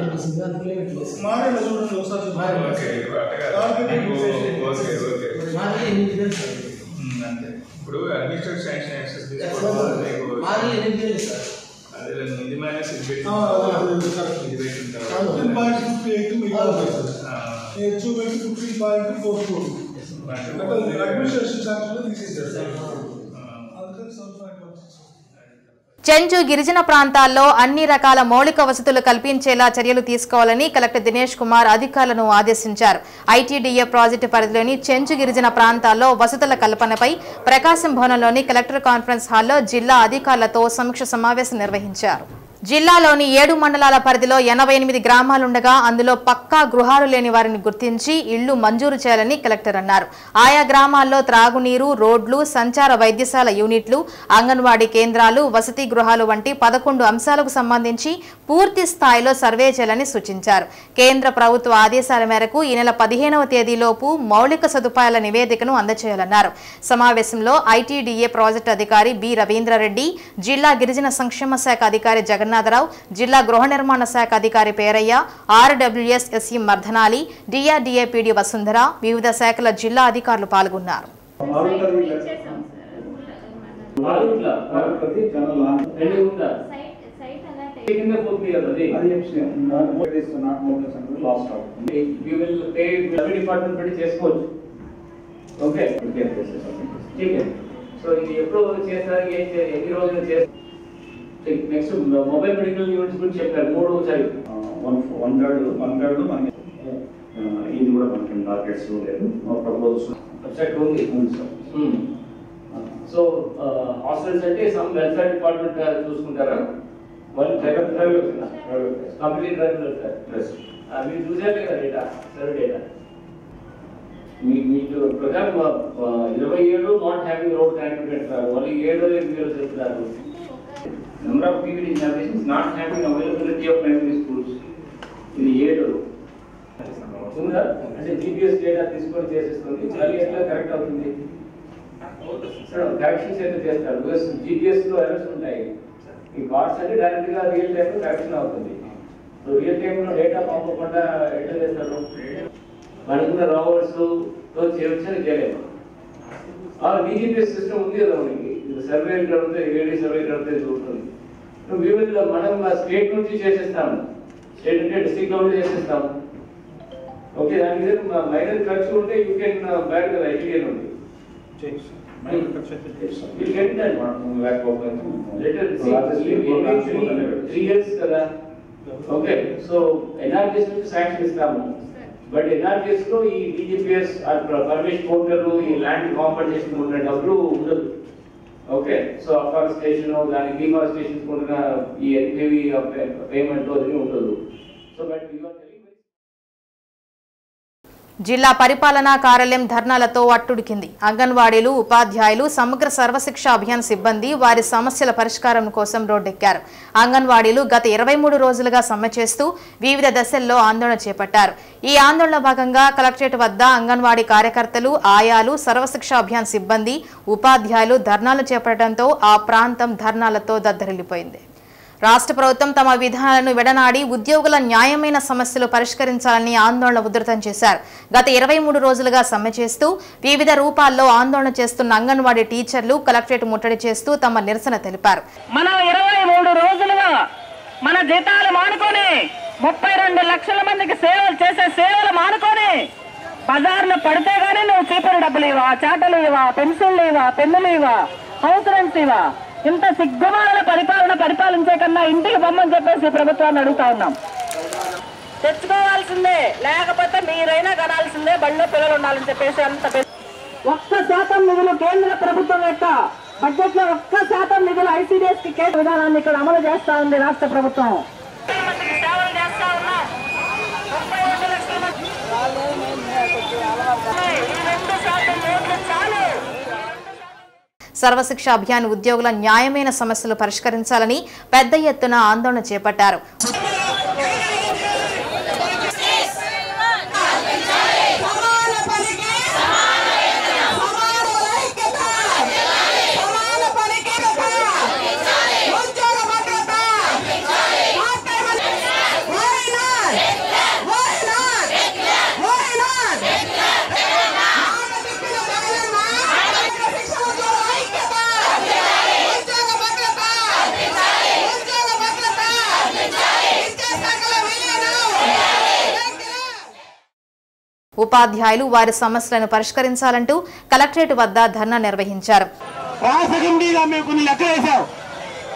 మారేలా చూడండి ఒకసారి. ఇప్పుడు అడ్మినిస్ట్రేటివ్ శాంక్షన్ యాక్సెస్ అదే ఇది మైనస్ ఇది పెట్టిన తర్వాత 15.58 అచీవ్మెంట్ 15.44 అడ్మినిస్ట్రేషన్ శాంక్షన్ తీసేసారు. చెంచు గిరిజన ప్రాంతాల్లో అన్ని రకాల మౌలిక వసతులు కల్పించేలా చర్యలు తీసుకోవాలని కలెక్టర్ దినేష్ కుమార్ అధికారులను ఆదేశించారు. ఐటీడీఏ ప్రాజెక్టు పరిధిలోని చెంచు గిరిజన ప్రాంతాల్లో వసతుల కల్పనపై ప్రకాశం భవనంలోని కలెక్టర్ కాన్ఫరెన్స్ హాల్లో జిల్లా అధికారులతో సమీక్ష సమావేశం నిర్వహించారు. జిల్లాలోని 7 మండలాల పరిధిలో 88 గ్రామాలుండగా అందులో పక్కా గృహాలు లేని వారిని గుర్తించి ఇళ్లు మంజూరు చేయాలని కలెక్టర్ అన్నారు. ఆయా గ్రామాల్లో త్రాగునీరు, రోడ్లు, సంచార వైద్యశాల యూనిట్లు, అంగన్వాడీ కేంద్రాలు, వసతి గృహాలు వంటి 11 అంశాలకు సంబంధించి పూర్తి స్థాయిలో సర్వే చేయాలని సూచించారు. కేంద్ర ప్రభుత్వ ఆదేశాల మేరకు ఈ నెల 15వ తేదీలోపు మౌలిక సదుపాయాల నివేదికను అందజేయాలన్నారు. సమావేశంలో ఐటీడీఏ ప్రాజెక్టు అధికారి బి రవీంద్రారెడ్డి, జిల్లా గిరిజన సంక్షేమ శాఖ అధికారి జగన్నాథరావు, జిల్లా గృహ నిర్మాణ శాఖ అధికారి Peraiah, RWS SE Mardhanali, DRDA PD Vasundhara, వివిధ శాఖల జిల్లా అధికారులు పాల్గొన్నారు. నెక్స్ట్ మొబైల్ మెడికల్ యూనిట్స్ గురించి చెప్పారు. 3 వన్ థర్డ్ మనకి ఇది కూడా మనకి టార్గెట్స్ లేదు, ప్రపోజల్స్ సబ్జెక్ట్ ఉంది. సో హాస్టల్స్ అంటే సమ్ వెల్ఫేర్ డిపార్ట్మెంట్ చూసుకుంటారా? వాళ్ళు కంప్లీట్ డ్రైవర్ వెల్ఫేర్ మీరు చూసారు కదా డేటా, సర్వే డేటా మీకు ప్రకారం 27 నాట్ హ్యావింగ్ రోడ్ కనెక్టివిటీ అంటారు, వాళ్ళు 7 చెప్తున్నారు. Number of PVD examinations not having availability of primary schools. ఇది 7 ఉందా అంటే జీపీఎస్ డేటా తీసుకొని చేసేస్తుంది. అది ఎట్లా కరెక్ట్ అవుతుంది? కరెక్షన్స్ అయితే చేస్తారు. బికాస్ జీపీఎస్ లో ఎర్రర్స్ ఉంటాయి. ఈ కార్డ్స్ అంటే డైరెక్ట్ గా రియల్ టైమ్ లో కరెక్షన్ అవుతుంది. సో రియల్ టైమ్ లో డేటా పంపకుండా ఎట్లా చేస్తారు? మనకు కూడా రోవర్స్ తో చేయొచ్చని చేయలేము. డీజీపీఎస్ సిస్టమ్ ఉంది కదా మనకి. సర్వే కడితే ఏడీ సర్వే కడితే చూస్తుంది. మనం స్టేట్ నుంచి చేసేస్తాము. స్టేట్ అంటే డిస్ట్రిక్ట్ లో చేసేస్తాము. ఓకే, దాని మీద మైనర్ ఖర్చు ఉంటే యూ కెన్ బ్యాడ్ కదా ఐటీడీ నుండి. You get that later 3 years కదా. ఓకే, సో ఎన్ఆర్జీఎస్ నుంచి శాంక్షన్ ఇస్తాము. బట్ ఎన్ఆర్జీఎస్ లో ఈ డీజీపీఎస్ పర్మిషన్ పోర్టల్, ఈ ల్యాండ్ కాంపన్సేషన్ ఉన్న డబ్బులు ఉండదు. ఓకే, సో అఫారెస్టేషన్ దానికి డిఫారెస్టేషన్ కూడా ఈ ఎన్పీవీ పేమెంట్ అది ఉండదు. సో బట్ జిల్లా పరిపాలనా కార్యాలయం ధర్నాలతో అట్టుడికింది. అంగన్వాడీలు, ఉపాధ్యాయులు, సమగ్ర సర్వశిక్ష అభియాన్ సిబ్బంది వారి సమస్యల పరిష్కారం కోసం రోడ్డెక్కారు. అంగన్వాడీలు గత 23 రోజులుగా సమ్మె చేస్తూ వివిధ దశల్లో ఆందోళన చేపట్టారు. ఈ ఆందోళన భాగంగా కలెక్టరేట్ వద్ద అంగన్వాడీ కార్యకర్తలు, ఆయాలు, సర్వశిక్ష అభియాన్ సిబ్బంది, ఉపాధ్యాయులు ధర్నాలు చేపట్టడంతో ఆ ప్రాంతం ధర్నాలతో దద్దరిల్లిపోయింది. రాష్ట్ర ప్రభుత్వం తమ విధానాలను విడనాడి ఉద్యోగుల న్యాయమైన సమస్యలు పరిష్కరించాలని ఆందోళన ఉధృతం చేశారు. గత 23 రోజులుగా సమ్మె చేస్తూ వివిధ రూపాల్లో ఆందోళన చేస్తున్న అంగన్వాడీ టీచర్లు కలెక్టరేట్ ముట్టడి చేస్తూ తమ నిరసన తెలిపారు. మనం 23 రోజులుగా మన జీతాలు మానుకొని 32 లక్షల మందికి సేవలు చేసే సేవలు మానుకొని బజార్ను పడితే గానీ నువ్వు చీపురు డబ్బులు ఇవా, చాటలు ఇవా, పెన్సిళ్ళు ఇవా, పెన్నులు ఇవా, హౌస్ రెంట్స్ ఇవా. ఇంత సిగ్గుమాల పరిపాలించే కన్నా ఇంటికి బొమ్మని చెప్పేసి ప్రభుత్వాన్ని అడుగుతా ఉన్నాం. తెచ్చుకోవాల్సిందే, లేకపోతే మీరైనా కనాల్సిందే, బడిలో పిల్లలు ఉండాలని చెప్పేసి అంత 1% నిధులు కేంద్ర ప్రభుత్వం యొక్క బడ్జెట్ లో 1% నిధులు ఐసీడీఎస్ కి కేంద్ర విధానాన్ని ఇక్కడ అమలు చేస్తా ఉంది రాష్ట్ర ప్రభుత్వం. సేవలు చేస్తా ఉన్నాం. 32 లక్షల మంది 2% ఓట్లు చాలు. సర్వశిక్ష అభియాన్ ఉద్యోగుల న్యాయమైన సమస్యలు పరిష్కరించాలని పెద్ద ఎత్తున ఆందోళన చేపట్టారు. ఉపాధ్యాయులు వారి సమస్యలను పరిష్కరించాలంటూ కలెక్టరేట్ వద్ద ధర్నా నిర్వహించారు.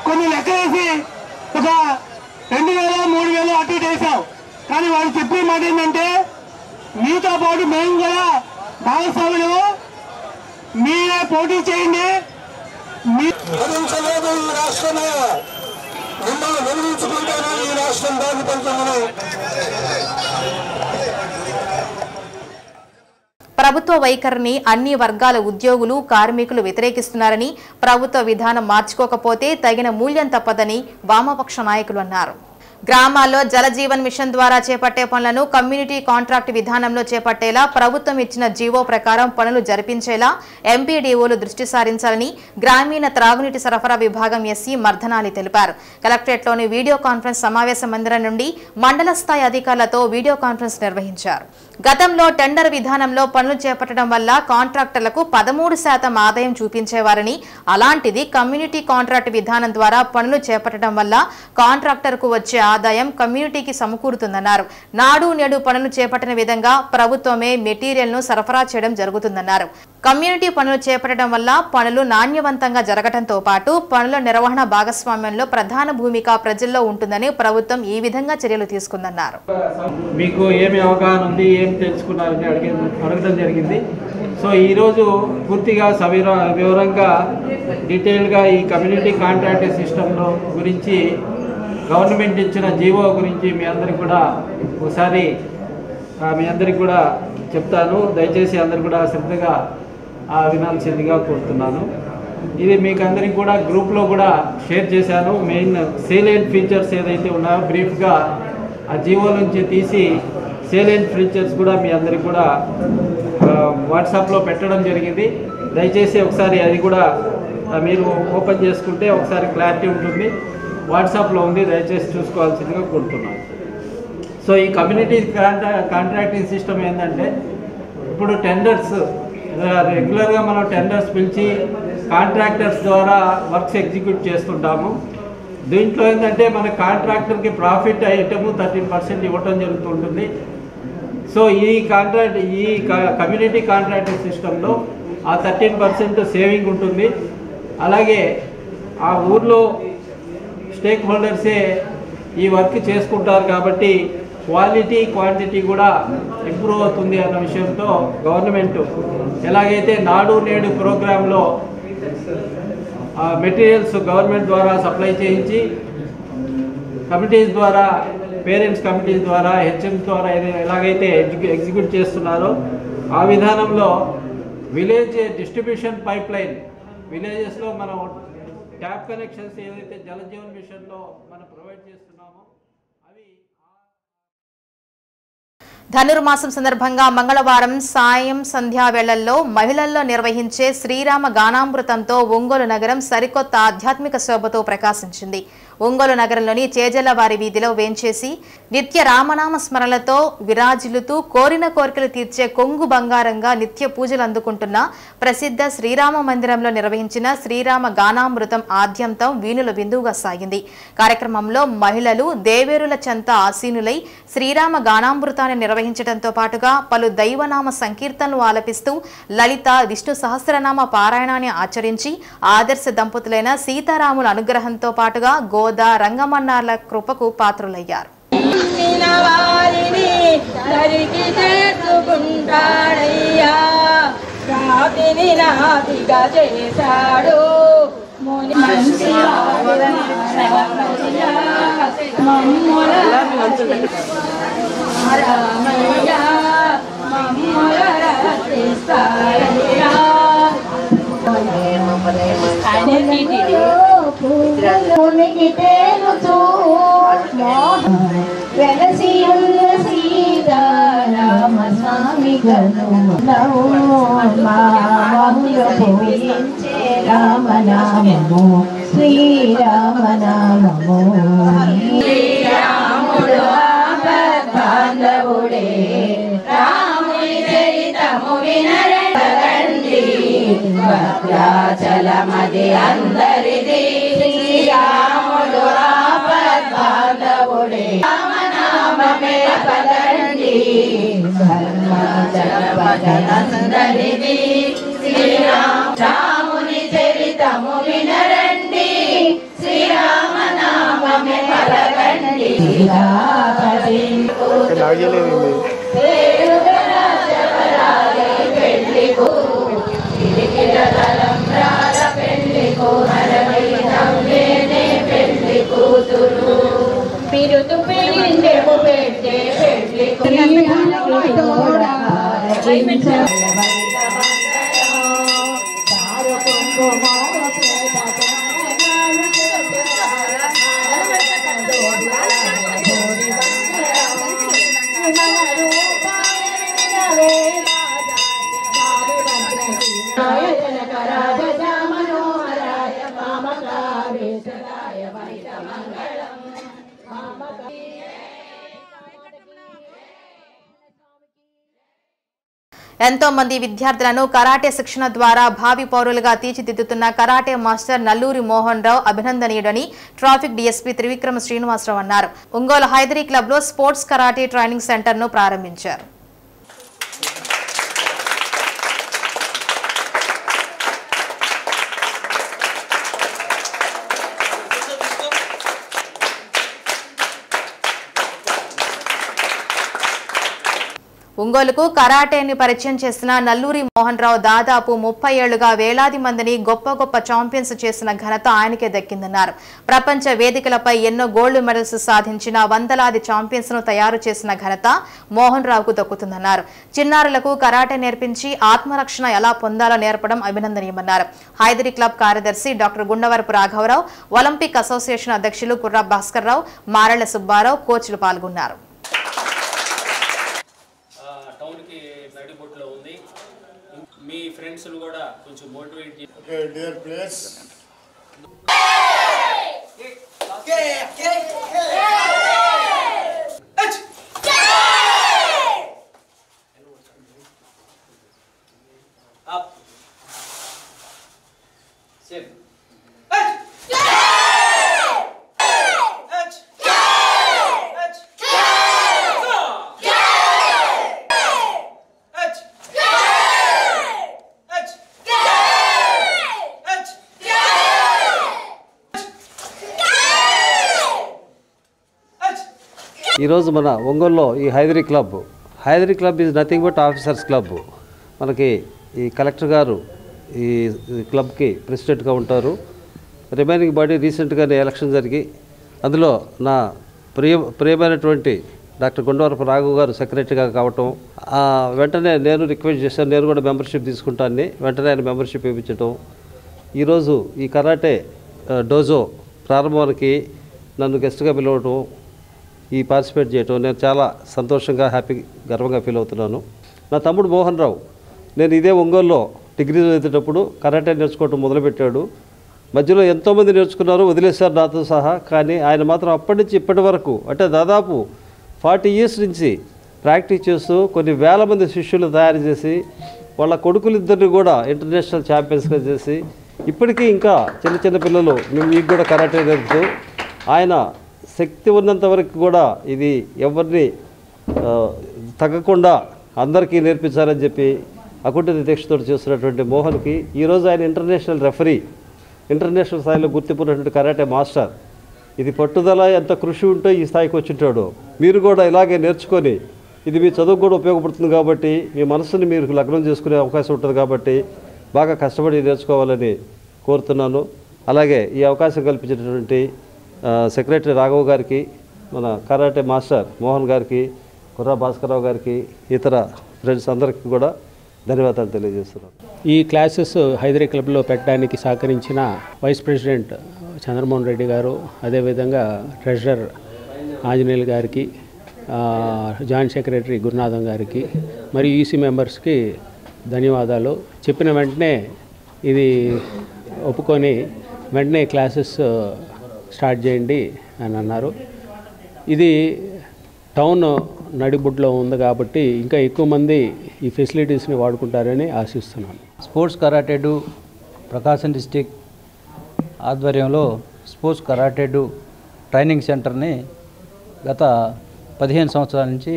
కొన్ని లెక్కలేసి ఒక 2000, 3000 అటు ఇటు వేసావు. కానీ వాళ్ళు చెప్పే మాట ఏంటంటే మీతో పాటు మేము కూడా భాగస్వాములు, మీరే పోటీ చేయండి. రాష్ట్రంలో మిమ్మల్ని వెలిగించుకుంటేనే ఈ రాష్ట్రం బాగుపడుతుందని ప్రభుత్వ వైఖరిని అన్ని వర్గాల ఉద్యోగులు కార్మికులు వ్యతిరేకిస్తున్నారని ప్రభుత్వ విధానం మార్చుకోకపోతే తగిన మూల్యం తప్పదని వామపక్ష నాయకులు అన్నారు. గ్రామాల్లో జలజీవన్ మిషన్ ద్వారా చేపట్టే పనులను కమ్యూనిటీ కాంట్రాక్ట్ విధానంలో చేపట్టేలా ప్రభుత్వం ఇచ్చిన జీవో ప్రకారం పనులు జరిపించేలా ఎంపీడీఓలు దృష్టి సారించాలని గ్రామీణ త్రాగునీటి సరఫరా విభాగం ఎస్సీ మర్దనాలి తెలిపారు. కలెక్టరేట్లోని వీడియో కాన్ఫరెన్స్ సమావేశ మందిరం నుండి మండల స్థాయి అధికారులతో వీడియో కాన్ఫరెన్స్ నిర్వహించారు. గతంలో టెండర్ విధానంలో పనులు చేపట్టడం వల్ల కాంట్రాక్టర్లకు 13% ఆదాయం చూపించేవారని, అలాంటిది కమ్యూనిటీ కాంట్రాక్ట్ విధానం ద్వారా పనులు చేపట్టడం వల్ల కాంట్రాక్టర్కు వచ్చే ఆదాయం కమ్యూనిటీకి సమకూరుతుందన్నారు. నాడు నేడు పనులు చేపట్టిన విధంగా ప్రభుత్వమే మెటీరియల్ను సరఫరా చేయడం జరుగుతుందన్నారు. కమ్యూనిటీ పనులు చేపట్టడం వల్ల పనులు నాణ్యవంతంగా జరగడంతో పాటు పనుల నిర్వహణ భాగస్వామ్యంలో ప్రధాన భూమిక ప్రజల్లో ఉంటుందని ప్రభుత్వం ఈ విధంగా చర్యలు తీసుకుందన్నారు. మీకు ఏమి అవగాహన ఉంది, ఏం తెలుసుకున్నారని అడగడం జరిగింది. సో ఈరోజు పూర్తిగా వివరంగా డీటెయిల్గా ఈ కమ్యూనిటీ కాంట్రాక్ట్ సిస్టంలో గురించి గవర్నమెంట్ ఇచ్చిన జీవో గురించి మీ అందరికి కూడా ఒకసారి చెప్తాను. దయచేసి అందరు కూడా శ్రద్ధగా వినాల్సిందిగా కోరుతున్నాను. ఇది మీకు అందరికి కూడా గ్రూప్లో కూడా షేర్ చేశాను. మెయిన్ సేలియంట్ ఫీచర్స్ ఏదైతే ఉన్నాయో బ్రీఫ్గా ఆ జీవో నుంచి తీసి సేలియంట్ ఫీచర్స్ కూడా మీ అందరికి కూడా వాట్సాప్లో పెట్టడం జరిగింది. దయచేసి ఒకసారి అది కూడా మీరు ఓపెన్ చేసుకుంటే ఒకసారి క్లారిటీ ఉంటుంది. వాట్సాప్లో ఉంది, దయచేసి చూసుకోవాల్సిందిగా కోరుతున్నాను. సో ఈ కమ్యూనిటీ కాంట్రాక్టింగ్ సిస్టమ్ ఏంటంటే ఇప్పుడు టెండర్స్ రెగ్యులర్గా మనం టెండర్స్ పిలిచి కాంట్రాక్టర్స్ ద్వారా వర్క్స్ ఎగ్జిక్యూట్ చేస్తుంటాము. దీంట్లో ఏంటంటే మన కాంట్రాక్టర్కి ప్రాఫిట్ ఐటమ్ 13% ఇవ్వటం జరుగుతుంటుంది. సో ఈ కమ్యూనిటీ కాంట్రాక్టింగ్ సిస్టంలో ఆ 13% సేవింగ్ ఉంటుంది. అలాగే ఆ ఊర్లో స్టేక్ హోల్డర్సే ఈ వర్క్ చేసుకుంటారు కాబట్టి క్వాలిటీ క్వాంటిటీ కూడా ఇంప్రూవ్ అవుతుంది అన్న విషయంతో గవర్నమెంట్ ఎలాగైతే నాడు నేడు ప్రోగ్రాంలో మెటీరియల్స్ గవర్నమెంట్ ద్వారా సప్లై చేయించి కమిటీస్ ద్వారా పేరెంట్స్ కమిటీస్ ద్వారా హెచ్ఎం ద్వారా ఎలాగైతే ఎగ్జిక్యూట్ చేస్తున్నారో ఆ విధానంలో విలేజ్ డిస్ట్రిబ్యూషన్ పైప్ లైన్ విలేజెస్లో మనం ట్యాప్ కనెక్షన్స్ ఏదైతే జలజీవన్ మిషన్లో మనం ప్రొవైడ్ చేస్తున్నామో అవి ధనుర్మాసం సందర్భంగా మంగళవారం సాయం సంధ్యా వేళల్లో మహిళల్లో నిర్వహించే శ్రీరామ గానామృతంతో ఒంగోలు నగరం సరికొత్త ఆధ్యాత్మిక శోభతో ప్రకాశించింది. ఒంగోలు నగరంలోని చేజల్లవారి వీధిలో వేంచేసి నిత్య రామనామ స్మరణలతో విరాజిల్లుతూ కోరిన కోరికలు తీర్చే కొంగు బంగారంగా నిత్య పూజలు అందుకుంటున్న ప్రసిద్ధ శ్రీరామ మందిరంలో నిర్వహించిన శ్రీరామ గానామృతం ఆద్యంతం వీణుల బిందువుగా సాగింది. కార్యక్రమంలో మహిళలు దేవేరుల చెంత ఆసీనులై శ్రీరామ గానామృతాన్ని నిర్వహించడంతో పాటుగా పలు దైవనామ సంకీర్తనలు ఆలపిస్తూ లలిత విష్ణు సహస్రనామ పారాయణాన్ని ఆచరించి ఆదర్శ దంపతులైన సీతారాముల అనుగ్రహంతో పాటుగా గోదా రంగమన్నార్ల కృపకు పాత్రులయ్యారు. వెలసియున్న సీతారామ స్వామి పూజించే రామనామము శ్రీరామనామము శ్రీరాముడు బాంధవుడే రాముని చరితము వినరండి భద్రాచలమది అందరిది శ్రీరాముడు బాంధవుడే రామనామమే పదండి ధర్మచలపదనందరిది శ్రీరాముని చరితము వినరండి శ్రీరామనామమే పలకండి పెళ్లి కూతురు ఎంతో మంది విద్యార్థులను కరాటే శిక్షణ ద్వారా భావి పౌరులుగా తీర్చిదిద్దుతున్న karate master Nalluri Mohan Rao అభినందనీయుడని traffic DSP Trivikrama Srinivasarao అన్నారు. ఒంగోలు హైదరీ క్లబ్ లో స్పోర్ట్స్ కరాటే ట్రైనింగ్ సెంటర్ ను ప్రారంభించారు. ఒంగోలుకు కరాటేని పరిచయం చేసిన నల్లూరి మోహన్ రావు దాదాపు 30 ఏళ్లుగా వేలాది మందిని గొప్ప గొప్ప ఛాంపియన్స్ చేసిన ఘనత ఆయనకే దక్కిందన్నారు. ప్రపంచ వేదికలపై ఎన్నో గోల్డ్ మెడల్స్ సాధించిన వందలాది ఛాంపియన్స్ ను తయారు చేసిన ఘనత మోహన్ రావుకు దక్కుతుందన్నారు. చిన్నారులకు కరాటే నేర్పించి ఆత్మరక్షణ ఎలా పొందాలో నేర్పడం అభినందనీయమన్నారు. హైదరీ క్లబ్ కార్యదర్శి డాక్టర్ గుండవరపు రాఘవరావు, ఒలింపిక్ అసోసియేషన్ అధ్యక్షులు కుర్ర భాస్కర్ రావు, మారెళ్ల సుబ్బారావు కోచ్లు పాల్గొన్నారు. మీ ఫ్రెండ్స్ కూడా కొంచెం మోటివేట్ చేయండి. ఓకే డియర్ ప్లేయర్స్, అప్ సేమ్ ఈరోజు మన ఒంగోలులో ఈ Hyderi club is nothing but officers club. మనకి ఈ కలెక్టర్ గారు ఈ క్లబ్కి ప్రెసిడెంట్గా ఉంటారు. రిమైనింగ్ బాడీ రీసెంట్గానే ఎలక్షన్ జరిగి అందులో నా ప్రియమైనటువంటి డాక్టర్ గుండవరపు రాఘవ్ గారు సెక్రటరీగా కావటం, వెంటనే నేను రిక్వెస్ట్ చేశాను, నేను కూడా మెంబర్షిప్ తీసుకుంటానని. వెంటనే ఆయన మెంబర్షిప్ ఇప్పించడం, ఈరోజు ఈ కరాటే డోజో ప్రారంభానికి నన్ను గెస్ట్గా పిలవటం, ఈ పార్టిసిపేట్ చేయటం నేను చాలా సంతోషంగా గర్వంగా ఫీల్ అవుతున్నాను. నా తమ్ముడు మోహన్ రావు, నేను ఇదే ఒంగోలులో డిగ్రీ చదివేటప్పుడు కరాటే నేర్చుకోవటం మొదలుపెట్టాడు. మధ్యలో ఎంతోమంది నేర్చుకున్నారు, వదిలేశారు నాతో సహా. కానీ ఆయన మాత్రం అప్పటి నుంచి ఇప్పటి వరకు, అంటే దాదాపు 40 years నుంచి ప్రాక్టీస్ చేస్తూ కొన్ని వేల మంది శిష్యులు తయారు చేసి వాళ్ళ కొడుకులిద్దరిని కూడా ఇంటర్నేషనల్ ఛాంపియన్స్గా చేసి ఇప్పటికీ ఇంకా చిన్న చిన్న పిల్లలు మీకు కూడా కరాటే నేర్పుతూ ఆయన శక్తి ఉన్నంత వరకు కూడా ఇది ఎవరిని తగ్గకుండా అందరికీ నేర్పించాలని చెప్పి అకుంఠిత దీక్షతో చేస్తున్నటువంటి మోహన్కి ఈరోజు ఆయన ఇంటర్నేషనల్ రెఫరీ, ఇంటర్నేషనల్ స్థాయిలో గుర్తింపున్నటువంటి కరాటే మాస్టర్. ఇది పట్టుదల ఎంత కృషి ఉంటే ఈ స్థాయికి వచ్చింటాడు. మీరు కూడా ఇలాగే నేర్చుకొని ఇది మీ చదువుకు కూడా ఉపయోగపడుతుంది కాబట్టి, మీ మనసుని మీరు లగ్నం చేసుకునే అవకాశం ఉంటుంది కాబట్టి బాగా కష్టపడి నేర్చుకోవాలని కోరుతున్నాను. అలాగే ఈ అవకాశం కల్పించినటువంటి సెక్రటరీ రాఘవ్ గారికి, మన కరాటే మాస్టర్ మోహన్ గారికి, కుర్రా భాస్కరరావు గారికి, ఇతర ఫ్రెండ్స్ అందరికీ కూడా ధన్యవాదాలు తెలియజేస్తున్నాను. ఈ క్లాసెస్ హైదరీ క్లబ్లో పెట్టడానికి సహకరించిన వైస్ ప్రెసిడెంట్ చంద్రమోహన్ రెడ్డి గారు, అదేవిధంగా ట్రెజరర్ ఆంజనేయులు గారికి, జాయింట్ సెక్రటరీ గురునాథం గారికి, మరియు ఈసీ మెంబర్స్కి ధన్యవాదాలు. చెప్పిన వెంటనే ఇది ఒప్పుకొని వెంటనే క్లాసెస్ స్టార్ట్ చేయండి అని అన్నారు. ఇది టౌన్ నడిబుడ్లో ఉంది కాబట్టి ఇంకా ఎక్కువ మంది ఈ ఫెసిలిటీస్ని వాడుకుంటారని ఆశిస్తున్నాను. స్పోర్ట్స్ కరాటేడు ప్రకాశం డిస్టిక్ ఆధ్వర్యంలో స్పోర్ట్స్ కరాటేడు ట్రైనింగ్ సెంటర్ని గత 15 సంవత్సరాల నుంచి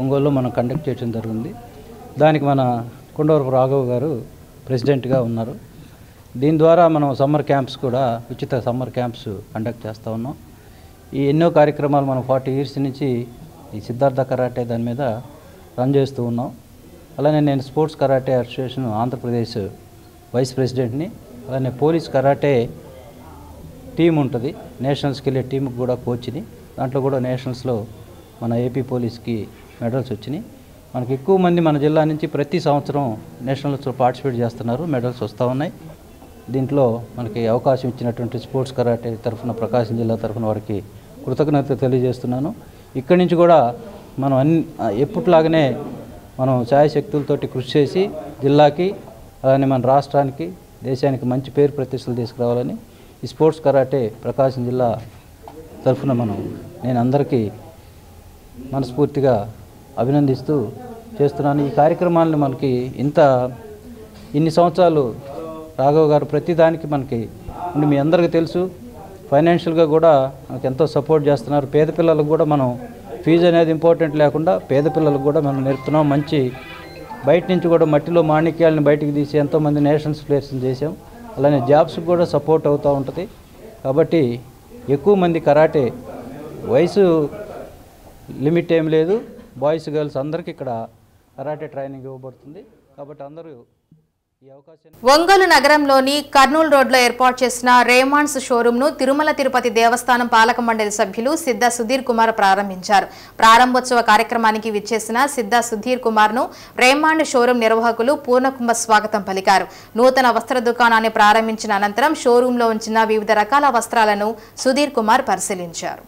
ఒంగోలులో మనం కండక్ట్ చేయడం జరిగింది. దానికి మన గుండవరపు రాఘవ్ గారు ప్రెసిడెంట్గా ఉన్నారు. దీని ద్వారా మనం సమ్మర్ క్యాంప్స్ కూడా, ఉచిత సమ్మర్ క్యాంప్స్ కండక్ట్ చేస్తూ ఉన్నాం. ఈ ఎన్నో కార్యక్రమాలు మనం 40 years నుంచి ఈ సిద్ధార్థ కరాటే దాని మీద రన్ చేస్తూ ఉన్నాం. అలానే నేను sports karate association Andhra Pradesh vice ప్రెసిడెంట్ని. అలానే పోలీస్ కరాటే టీం ఉంటుంది, నేషనల్స్కి వెళ్ళే టీంకి కూడా కోచ్ని. దాంట్లో కూడా నేషనల్స్లో మన ఏపీ పోలీస్కి మెడల్స్ వచ్చినాయి. మనకి ఎక్కువ మంది మన జిల్లా నుంచి ప్రతి సంవత్సరం నేషనల్స్లో పార్టిసిపేట్ చేస్తున్నారు, మెడల్స్ వస్తూ ఉన్నాయి. దీంట్లో మనకి అవకాశం ఇచ్చినటువంటి స్పోర్ట్స్ కరాటే తరఫున ప్రకాశం జిల్లా తరఫున వారికి కృతజ్ఞత తెలియజేస్తున్నాను. ఇక్కడి నుంచి కూడా మనం ఎప్పటిలాగానే మనం ఛాయశక్తులతోటి కృషి చేసి జిల్లాకి అలానే మన రాష్ట్రానికి దేశానికి మంచి పేరు ప్రతిష్టలు తీసుకురావాలని ఈ స్పోర్ట్స్ కరాటే ప్రకాశం జిల్లా తరఫున నేను అందరికీ మనస్ఫూర్తిగా అభినందిస్తూ చేస్తున్నాను. ఈ కార్యక్రమాలను మనకి ఇన్ని సంవత్సరాలు రాఘవ్ గారు ప్రతిదానికి మనకి మీ అందరికీ తెలుసు, ఫైనాన్షియల్గా కూడా మనకు ఎంతో సపోర్ట్ చేస్తున్నారు. పేద పిల్లలకు కూడా మనం ఫీజు అనేది ఇంపార్టెంట్ లేకుండా పేద పిల్లలకు కూడా మనం నేర్పుతున్నాం. మంచి బయట నుంచి కూడా మట్టిలో మాణిక్యాలను బయటికి తీసి ఎంతోమంది నేషనల్స్ ప్లేయర్స్ని చేసాం. అలానే జాబ్స్కి కూడా సపోర్ట్ అవుతూ ఉంటుంది. కాబట్టి ఎక్కువ మంది కరాటే వయసు లిమిట్ ఏం లేదు, బాయ్స్ గర్ల్స్ అందరికీ ఇక్కడ కరాటే ట్రైనింగ్ ఇవ్వబడుతుంది. కాబట్టి అందరూ ఈ అవకాశాన్ని ఒంగోలు నగరంలోని కర్నూలు రోడ్లో ఏర్పాటు చేసిన రేమాండ్స్ షోరూంను తిరుమల తిరుపతి దేవస్థానం పాలక మండలి సభ్యులు సిద్ధా సుధీర్ కుమార్ ప్రారంభించారు. ప్రారంభోత్సవ కార్యక్రమానికి విచ్చేసిన సిద్ధా సుధీర్ కుమార్ను రేమాండ్ షోరూం నిర్వాహకులు పూర్ణకుంభ స్వాగతం పలికారు. నూతన వస్త్ర దుకాణాన్ని ప్రారంభించిన అనంతరం షోరూంలో ఉంచిన వివిధ రకాల వస్త్రాలను సుధీర్ కుమార్ పరిశీలించారు.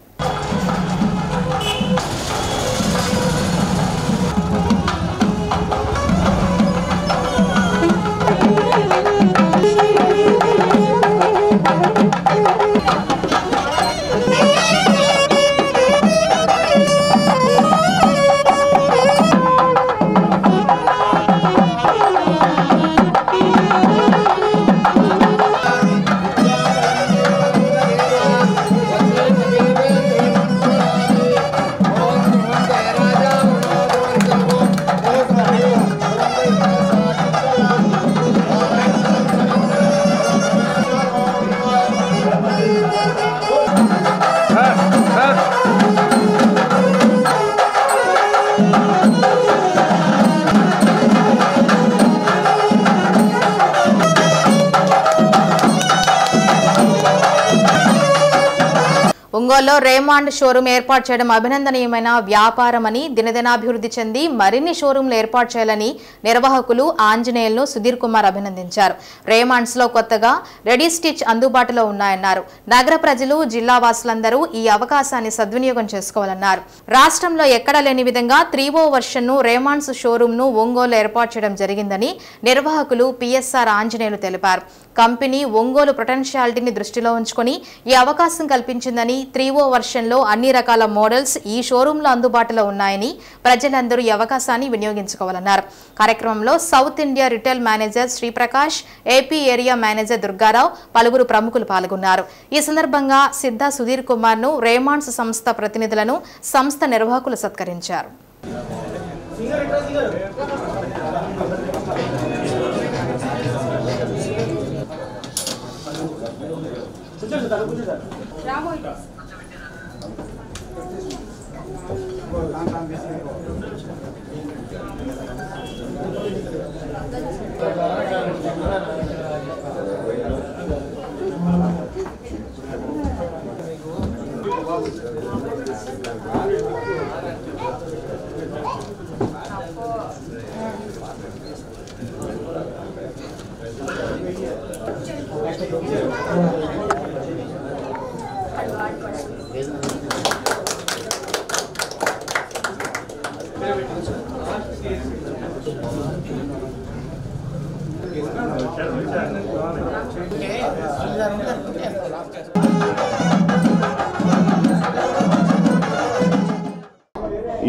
ఒంగోలులో రేమాండ్ షోరూం ఏర్పాటు చేయడం అభినందనీయమైన వ్యాపారమని, దినదినాభివృద్ధి చెంది మరిన్ని షోరూంలు ఏర్పాటు చేయాలని నిర్వాహకులు ఆంజనేయులను సుధీర్ కుమార్ అభినందించారు. రేమాండ్స్ లో కొత్తగా రెడీ స్టిచ్ అందుబాటులో ఉన్నాయన్నారు. నగర ప్రజలు, జిల్లా వాసులందరూ ఈ అవకాశాన్ని సద్వినియోగం చేసుకోవాలన్నారు. రాష్ట్రంలో ఎక్కడా లేని విధంగా 3O వర్షన్ ను రేమాండ్స్ షోరూం ను ఒంగోలు ఏర్పాటు చేయడం జరిగిందని నిర్వాహకులు పిఎస్ఆర్ ఆంజనేయులు తెలిపారు. కంపెనీ ఒంగోలు పొటెన్షియాలిటీని దృష్టిలో ఉంచుకొని ఈ అవకాశం కల్పించిందని, 3O వర్షన్ లో అన్ని రకాల మోడల్స్ ఈ షోరూంలో అందుబాటులో ఉన్నాయని ప్రజలందరూ ఈ అవకాశాన్ని వినియోగించుకోవాలన్నారు. కార్యక్రమంలో south India retail manager Sri Prakash, AP area manager Durgarao, పలువురు ప్రముఖులు పాల్గొన్నారు. ఈ సందర్భంగా సిద్ధా సుధీర్ కుమార్ ను రేమాండ్స్ సంస్థ ప్రతినిధులను సంస్థ నిర్వాహకులు సత్కరించారు.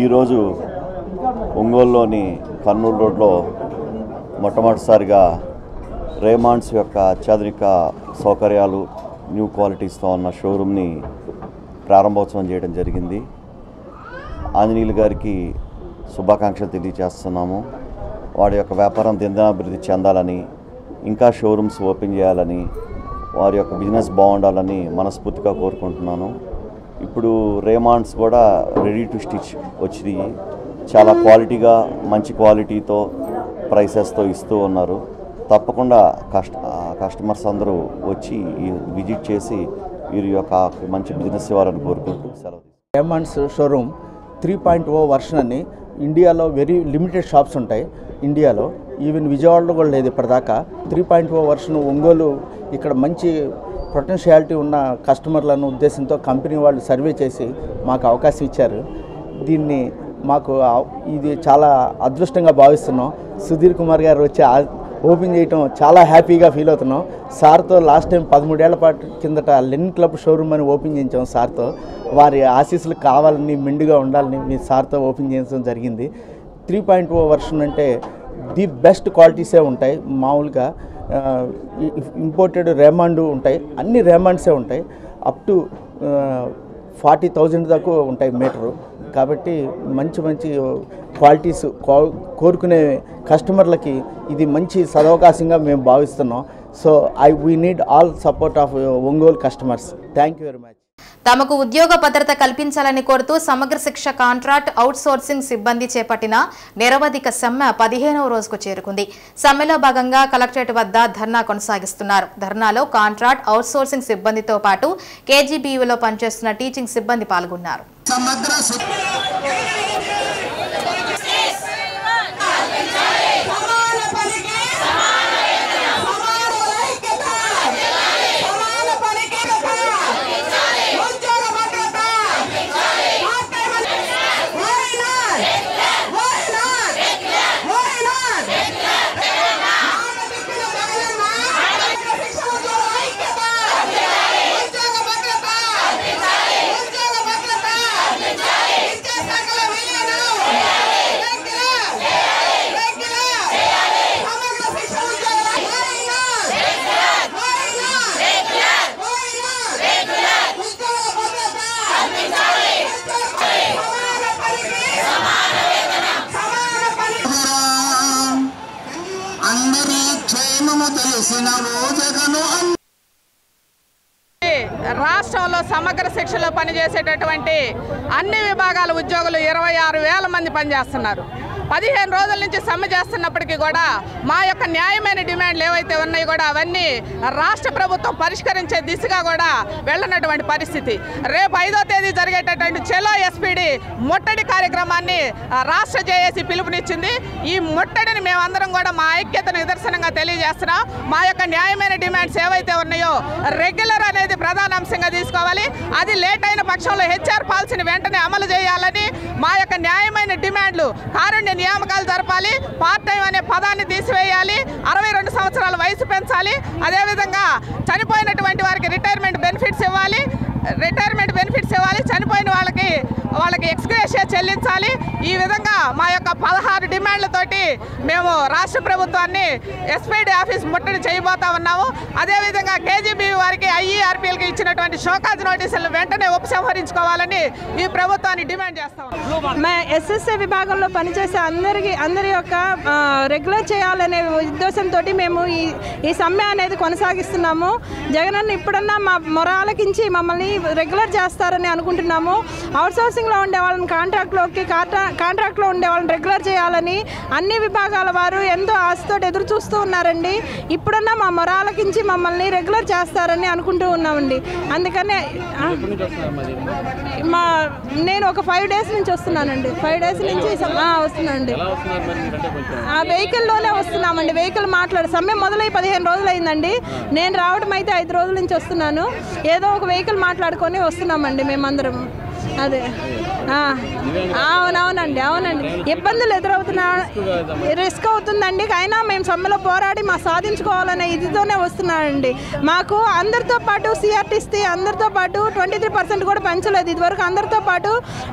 ఈరోజు ఒంగోలులోని కర్నూలు రోడ్లో మొట్టమొదటిసారిగా రేమాండ్స్ యొక్క అత్యాధునిక సౌకర్యాలు, న్యూ క్వాలిటీస్తో ఉన్న షోరూమ్ని ప్రారంభోత్సవం చేయడం జరిగింది. ఆంజనేయులు గారికి శుభాకాంక్షలు తెలియజేస్తున్నాము. వాడి యొక్క వ్యాపారం దినదినాభివృద్ధి చెందాలని, ఇంకా షోరూమ్స్ ఓపెన్ చేయాలని, వారి యొక్క బిజినెస్ బాగుండాలని మనస్ఫూర్తిగా కోరుకుంటున్నాను. ఇప్పుడు రేమాండ్స్ కూడా రెడీ టు స్టిచ్ వచ్చి చాలా క్వాలిటీగా, మంచి క్వాలిటీతో, ప్రైసెస్తో ఇస్తూ ఉన్నారు. తప్పకుండా కస్టమర్స్ అందరూ వచ్చి విజిట్ చేసి వీరి యొక్క మంచి బిజినెస్ ఇవ్వాలని కోరుకుంటూ సెలవు. రేమాండ్స్ షోరూమ్ 3.0 వర్షన్ అని ఇండియాలో వెరీ లిమిటెడ్ షాప్స్ ఉంటాయి ఇండియాలో, ఈవెన్ విజయవాడలో కూడా లేదు ఇప్పటిదాకా. 3.0 వర్షన్ ఒంగోలు ఇక్కడ మంచి పొటెన్షియాలిటీ ఉన్న కస్టమర్లను ఉద్దేశంతో కంపెనీ వాళ్ళు సర్వే చేసి మాకు అవకాశం ఇచ్చారు. దీన్ని మాకు ఇది చాలా అదృష్టంగా భావిస్తున్నాం. సుధీర్ కుమార్ గారు వచ్చి ఓపెన్ చేయటం చాలా హ్యాపీగా ఫీల్ అవుతున్నాం. సార్తో లాస్ట్ టైం 13 ఏళ్ల పాటు కిందట లెనిన్ క్లబ్ షోరూమ్ అని ఓపెన్ చేయించాం సార్తో. వారి ఆశీస్సులు కావాలని మెండుగా ఉండాలని మీ సార్తో ఓపెన్ చేయించడం జరిగింది. 3.0 వర్షన్ అంటే ది బెస్ట్ క్వాలిటీసే ఉంటాయి. మామూలుగా ఇంపోర్టెడ్ రేమాండ్ ఉంటాయి, అన్ని రేమాండ్సే ఉంటాయి. అప్ టు 40,000 దాకా ఉంటాయి మీటరు. కాబట్టి మంచి మంచి క్వాలిటీస్ కోరుకునే కస్టమర్లకి ఇది మంచి సదవకాశంగా మేము భావిస్తున్నాం. So we need all support of Ongole customers. Thank you very much. తమకు ఉద్యోగ భద్రత కల్పించాలని కోరుతూ సమగ్ర శిక్ష కాంట్రాక్ట్ అవుట్సోర్సింగ్ సిబ్బంది చేపట్టిన నిరవధిక సమ్మె 15వ రోజుకు చేరుకుంది. సమ్మెలో భాగంగా కలెక్టరేట్ వద్ద ధర్నా కొనసాగిస్తున్నారు. ధర్నాలో కాంట్రాక్ట్ అవుట్సోర్సింగ్ సిబ్బందితో పాటు కేజీబీయూలో పనిచేస్తున్న టీచింగ్ సిబ్బంది పాల్గొన్నారు. రాష్ట్రంలో సమగ్ర శిక్షలో పనిచేసేటటువంటి అన్ని విభాగాల ఉద్యోగులు 26,000 మంది పనిచేస్తున్నారు. 15 రోజుల నుంచి సమ్మె చేస్తున్నప్పటికీ కూడా మా యొక్క న్యాయమైన డిమాండ్లు ఏవైతే ఉన్నాయో కూడా అవన్నీ రాష్ట్ర ప్రభుత్వం పరిష్కరించే దిశగా కూడా వెళ్ళనటువంటి పరిస్థితి. రేపు 5వ తేదీ జరిగేటటువంటి చెలో ఎస్పీడీ ముట్టడి కార్యక్రమాన్ని రాష్ట్ర జేఏసీ పిలుపునిచ్చింది. ఈ ముట్టడిని మేమందరం కూడా మా ఐక్యతను నిదర్శనంగా తెలియజేస్తున్నాం. మా యొక్క న్యాయమైన డిమాండ్స్ ఏవైతే ఉన్నాయో రెగ్యులర్ అనేది ప్రధాన అంశంగా తీసుకోవాలి. అది లేట్ అయిన పక్షంలో హెచ్ఆర్ పాలసీని వెంటనే అమలు చేయాలని మా యొక్క న్యాయమైన డిమాండ్లు కారుణ్య నియామకాలు జరపాలి, పార్ట్ టైం అనే పదాన్ని తీసివేయాలి, 62 సంవత్సరాల వయసు పెంచాలి, అదేవిధంగా చనిపోయినటువంటి వారికి రిటైర్మెంట్ బెనిఫిట్స్ ఇవ్వాలి, చనిపోయిన వాళ్ళకి ఎక్స్గ్రేషియా చెల్లించాలి. ఈ విధంగా మా యొక్క 16 డిమాండ్లతోటి మేము రాష్ట్ర ప్రభుత్వాన్ని ఎస్పీడీ ఆఫీస్ ముట్టడి చేయబోతా ఉన్నాము. అదేవిధంగా కేజీబీ వారికి ఐఈఆర్పీఎల్కి ఇచ్చినటువంటి షోకాజ్ నోటీసులను వెంటనే ఉపసంహరించుకోవాలని ఈ ప్రభుత్వాన్ని డిమాండ్ చేస్తాము. ఎస్ఎస్ఏ విభాగంలో పనిచేసే అందరి యొక్క రెగ్యులర్ చేయాలనే ఉద్దేశంతో మేము ఈ సమ్మె అనేది కొనసాగిస్తున్నాము. జగనన్న ఇప్పుడన్నా మా మొరాలకించి మమ్మల్ని రెగ్యులర్ చేస్తారని అనుకుంటున్నాము. అవుట్సోర్సింగ్లో ఉండే వాళ్ళని కాంట్రాక్ట్లో ఉండే వాళ్ళని రెగ్యులర్ చేయాలని అన్ని విభాగాల వారు ఎంతో ఆశతో ఎదురు చూస్తూ ఉన్నారండి. ఇప్పుడన్నా మా మొరాలకించి మమ్మల్ని రెగ్యులర్ చేస్తారని అనుకుంటూ ఉన్నామండి. అందుకనే నేను ఒక 5 డేస్ నుంచి వస్తున్నానండి. 5 డేస్ నుంచి వస్తున్నానండి. ఆ వెహికల్లోనే వస్తున్నామండి. వెహికల్ సమ్మె మొదలై 15 రోజులు అయిందండి. నేను రావడం అయితే 5 రోజుల నుంచి వస్తున్నాను. ఏదో ఒక వెహికల్ మాట్లాడుకొని వస్తున్నామండి మేమందరం. అదే అవునండి. ఇబ్బందులు ఎదురవుతున్నా రిస్క్ అవుతుందండి. అయినా మేము సమ్మెలో పోరాడి సాధించుకోవాలనే ఇదితోనే వస్తున్నానండి. మాకు అందరితో పాటు సిఆర్టీసీ అందరితో పాటు 23% కూడా పెంచలేదు. ఇదివరకు అందరితో పాటు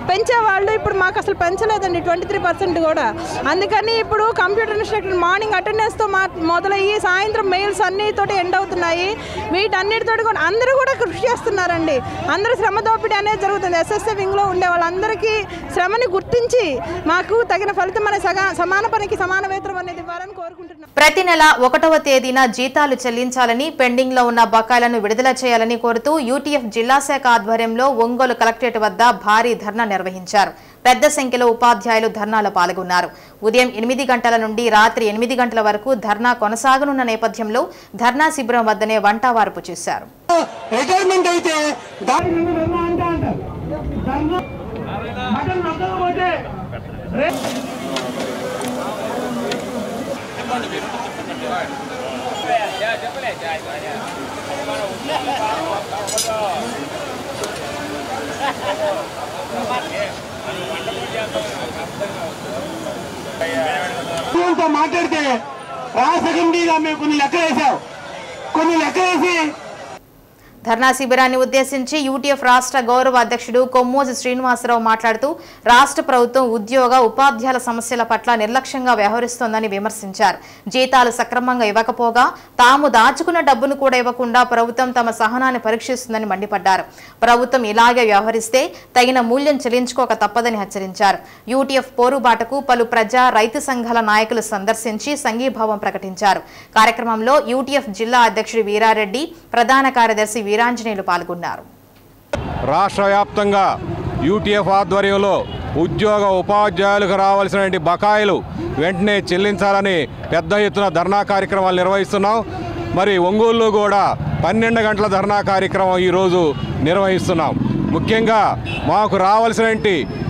పెంచేవాళ్ళు, ఇప్పుడు మాకు అసలు పెంచలేదండి 23% కూడా. అందుకని ఇప్పుడు కంప్యూటర్ ఇన్స్ట్రక్టర్ మార్నింగ్ అటెండెన్స్తో మొదలయ్యి సాయంత్రం మెయిల్స్ అన్నిటితోటి ఎండ్ అవుతున్నాయి. వీటన్నిటితోటి కూడా అందరూ కూడా కృషి చేస్తున్నారండి. అందరూ శ్రమ దోపిడీ అనేది జరుగుతుంది. ఎస్ఎస్ఏ వింగ్లో ఉండే వాళ్ళందరికీ శ్రమని గుర్తించి మాకు తగిన ఫలితం అనే సమాన పనికి సమాన వేతనం అనేది ఇవ్వాలని కోరుకుంటున్నాం. ప్రతి నెల 1వ తేదీన జీతాలు చెల్లించాలని, పెండింగ్ లో ఉన్న బకాయిలను విడుదల చేయాలని కోరుతూ యూటీఎఫ్ జిల్లా శాఖ ఆధ్వర్యంలో ఒంగోలు కలెక్టరేట్ వద్ద భారీ ధర్నా నిర్వహించారు. పెద్ద సంఖ్యలో ఉపాధ్యాయులు ధర్నాలో పాల్గొన్నారు. ఉదయం 8 గంటల నుండి రాత్రి 8 గంటల వరకు ధర్నా కొనసాగనున్న నేపథ్యంలో ధర్నా శిబిరం వద్దనే వంటవార్పు చేశారు. మాట్లాడితే రాష్ట్ర కమిటీగా మేము కొన్ని లెక్కలు వేసాం. ధర్నా శిబిరాన్ని ఉద్దేశించి యూటీఎఫ్ రాష్ట్ర గౌరవ అధ్యక్షుడు కొమ్మోజి శ్రీనివాసరావు మాట్లాడుతూ రాష్ట్ర ప్రభుత్వం ఉద్యోగ ఉపాధ్యాయుల సమస్యల పట్ల నిర్లక్ష్యంగా వ్యవహరిస్తోందని విమర్శించారు. జీతాలు సక్రమంగా ఇవ్వకపోగా తాము దాచుకున్న డబ్బును కూడా ఇవ్వకుండా ప్రభుత్వం తమ సహనాన్ని పరీక్షిస్తుందని మండిపడ్డారు. ప్రభుత్వం ఇలాగే వ్యవహరిస్తే తగిన మూల్యం చెల్లించుకోక తప్పదని హెచ్చరించారు. యూటీఎఫ్ పోరుబాటకు పలు ప్రజా రైతు సంఘాల నాయకులు సందర్శించి సంఘీభావం ప్రకటించారు. కార్యక్రమంలో యూటీఎఫ్ జిల్లా అధ్యక్షుడు వీరారెడ్డి, ప్రధాన కార్యదర్శి వీరాంజనేయులు పాల్గొన్నారు. రాష్ట్ర వ్యాప్తంగా యూటీఎఫ్ ఆధ్వర్యంలో ఉద్యోగ ఉపాధ్యాయులకు రావాల్సిన బకాయిలు వెంటనే చెల్లించాలని పెద్ద ఎత్తున ధర్నా కార్యక్రమాలు నిర్వహిస్తున్నాం. మరి ఒంగోలులో కూడా 12 గంటల ధర్నా కార్యక్రమం ఈరోజు నిర్వహిస్తున్నాం. ముఖ్యంగా మాకు రావాల్సిన